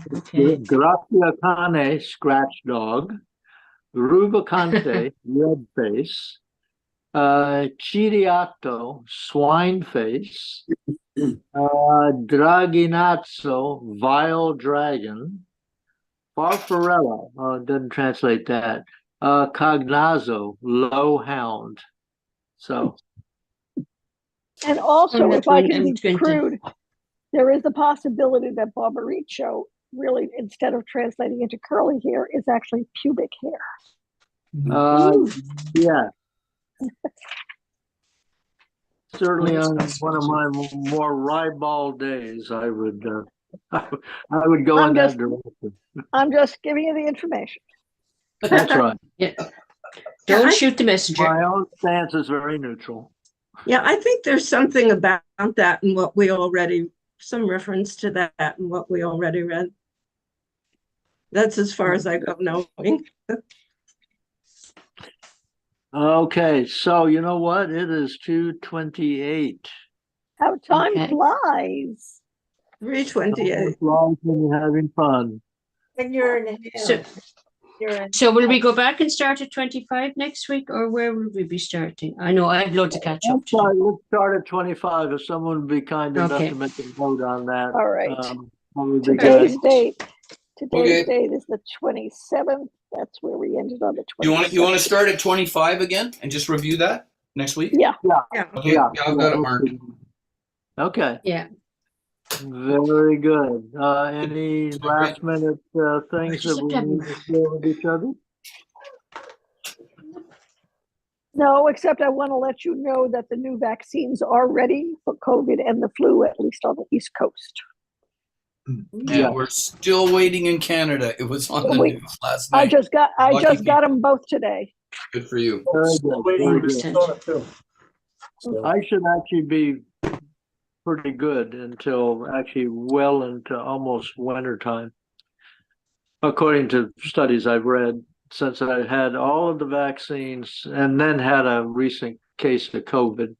Speaker 1: Gracia Cane, scratch dog. Rubicante, red face. Chiriato, swine face. Draginazzo, vile dragon. Farfarella, doesn't translate that. Cognazzo, low hound. So,
Speaker 5: And also, if I can be crude, there is a possibility that Barbaricho really, instead of translating into curly hair, is actually pubic hair.
Speaker 1: Yeah. Certainly on one of my more ribald days, I would I would go in that direction.
Speaker 5: I'm just giving you the information.
Speaker 1: That's right.
Speaker 8: Yeah.
Speaker 2: Yeah,
Speaker 8: Don't
Speaker 2: I-
Speaker 8: shoot the messenger.
Speaker 1: My own stance is very neutral.
Speaker 2: Yeah, I think there's something about that in what we already, some reference to that in what we already read. That's as far as I go knowing.
Speaker 1: Okay, so you know what? It is 2:28.
Speaker 5: How time
Speaker 8: Okay.
Speaker 5: flies.
Speaker 2: 328.
Speaker 1: When you're having fun.
Speaker 6: When you're in a
Speaker 8: So, so will we go back and start at 25 next week, or where will we be starting? I know I have loads to catch up to.
Speaker 1: Let's start at 25. If someone would be kind enough
Speaker 8: Okay.
Speaker 1: to make a note on that.
Speaker 5: All right.
Speaker 1: That would be
Speaker 5: Today's
Speaker 1: good.
Speaker 5: date. Today's
Speaker 3: Okay.
Speaker 5: date is the 27th. That's where we ended on the 27th.
Speaker 3: You want to start at 25 again and just review that next week?
Speaker 5: Yeah.
Speaker 2: Yeah.
Speaker 3: Okay, yeah, I've got it marked.
Speaker 1: Okay,
Speaker 8: Yeah.
Speaker 1: very good. Any last minute things that we need to share with each other?
Speaker 5: No, except I want to let you know that the new vaccines are ready for COVID and the flu, at least on the East Coast.
Speaker 3: And we're still waiting in Canada. It was on the
Speaker 5: Wait.
Speaker 3: news last
Speaker 5: I
Speaker 3: night.
Speaker 5: just got
Speaker 3: Lucky
Speaker 5: them both today.
Speaker 3: Good for you.
Speaker 1: Very
Speaker 4: Still
Speaker 1: good,
Speaker 4: waiting
Speaker 1: very
Speaker 4: in
Speaker 1: good.
Speaker 4: Minnesota too. So,
Speaker 1: I should actually be pretty good until actually well into almost winter time. According to studies I've read, since I had all of the vaccines and then had a recent case of COVID.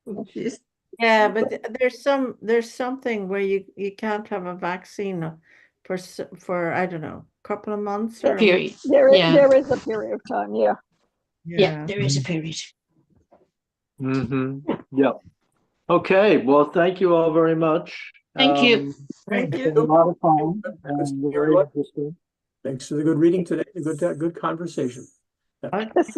Speaker 2: Jeez.
Speaker 6: Yeah, but there's something where you can't have a vaccine for I don't know, a couple of months or
Speaker 8: Period.
Speaker 5: There is a period of time, yeah.
Speaker 8: Yeah, there is a period.
Speaker 1: Mm-hmm. Yep. Okay. Well, thank you all very much.
Speaker 8: Thank you.
Speaker 2: Thank
Speaker 1: It's been a
Speaker 2: you.
Speaker 1: lot of fun and very interesting.
Speaker 4: thanks for the good reading today, a good conversation.
Speaker 5: This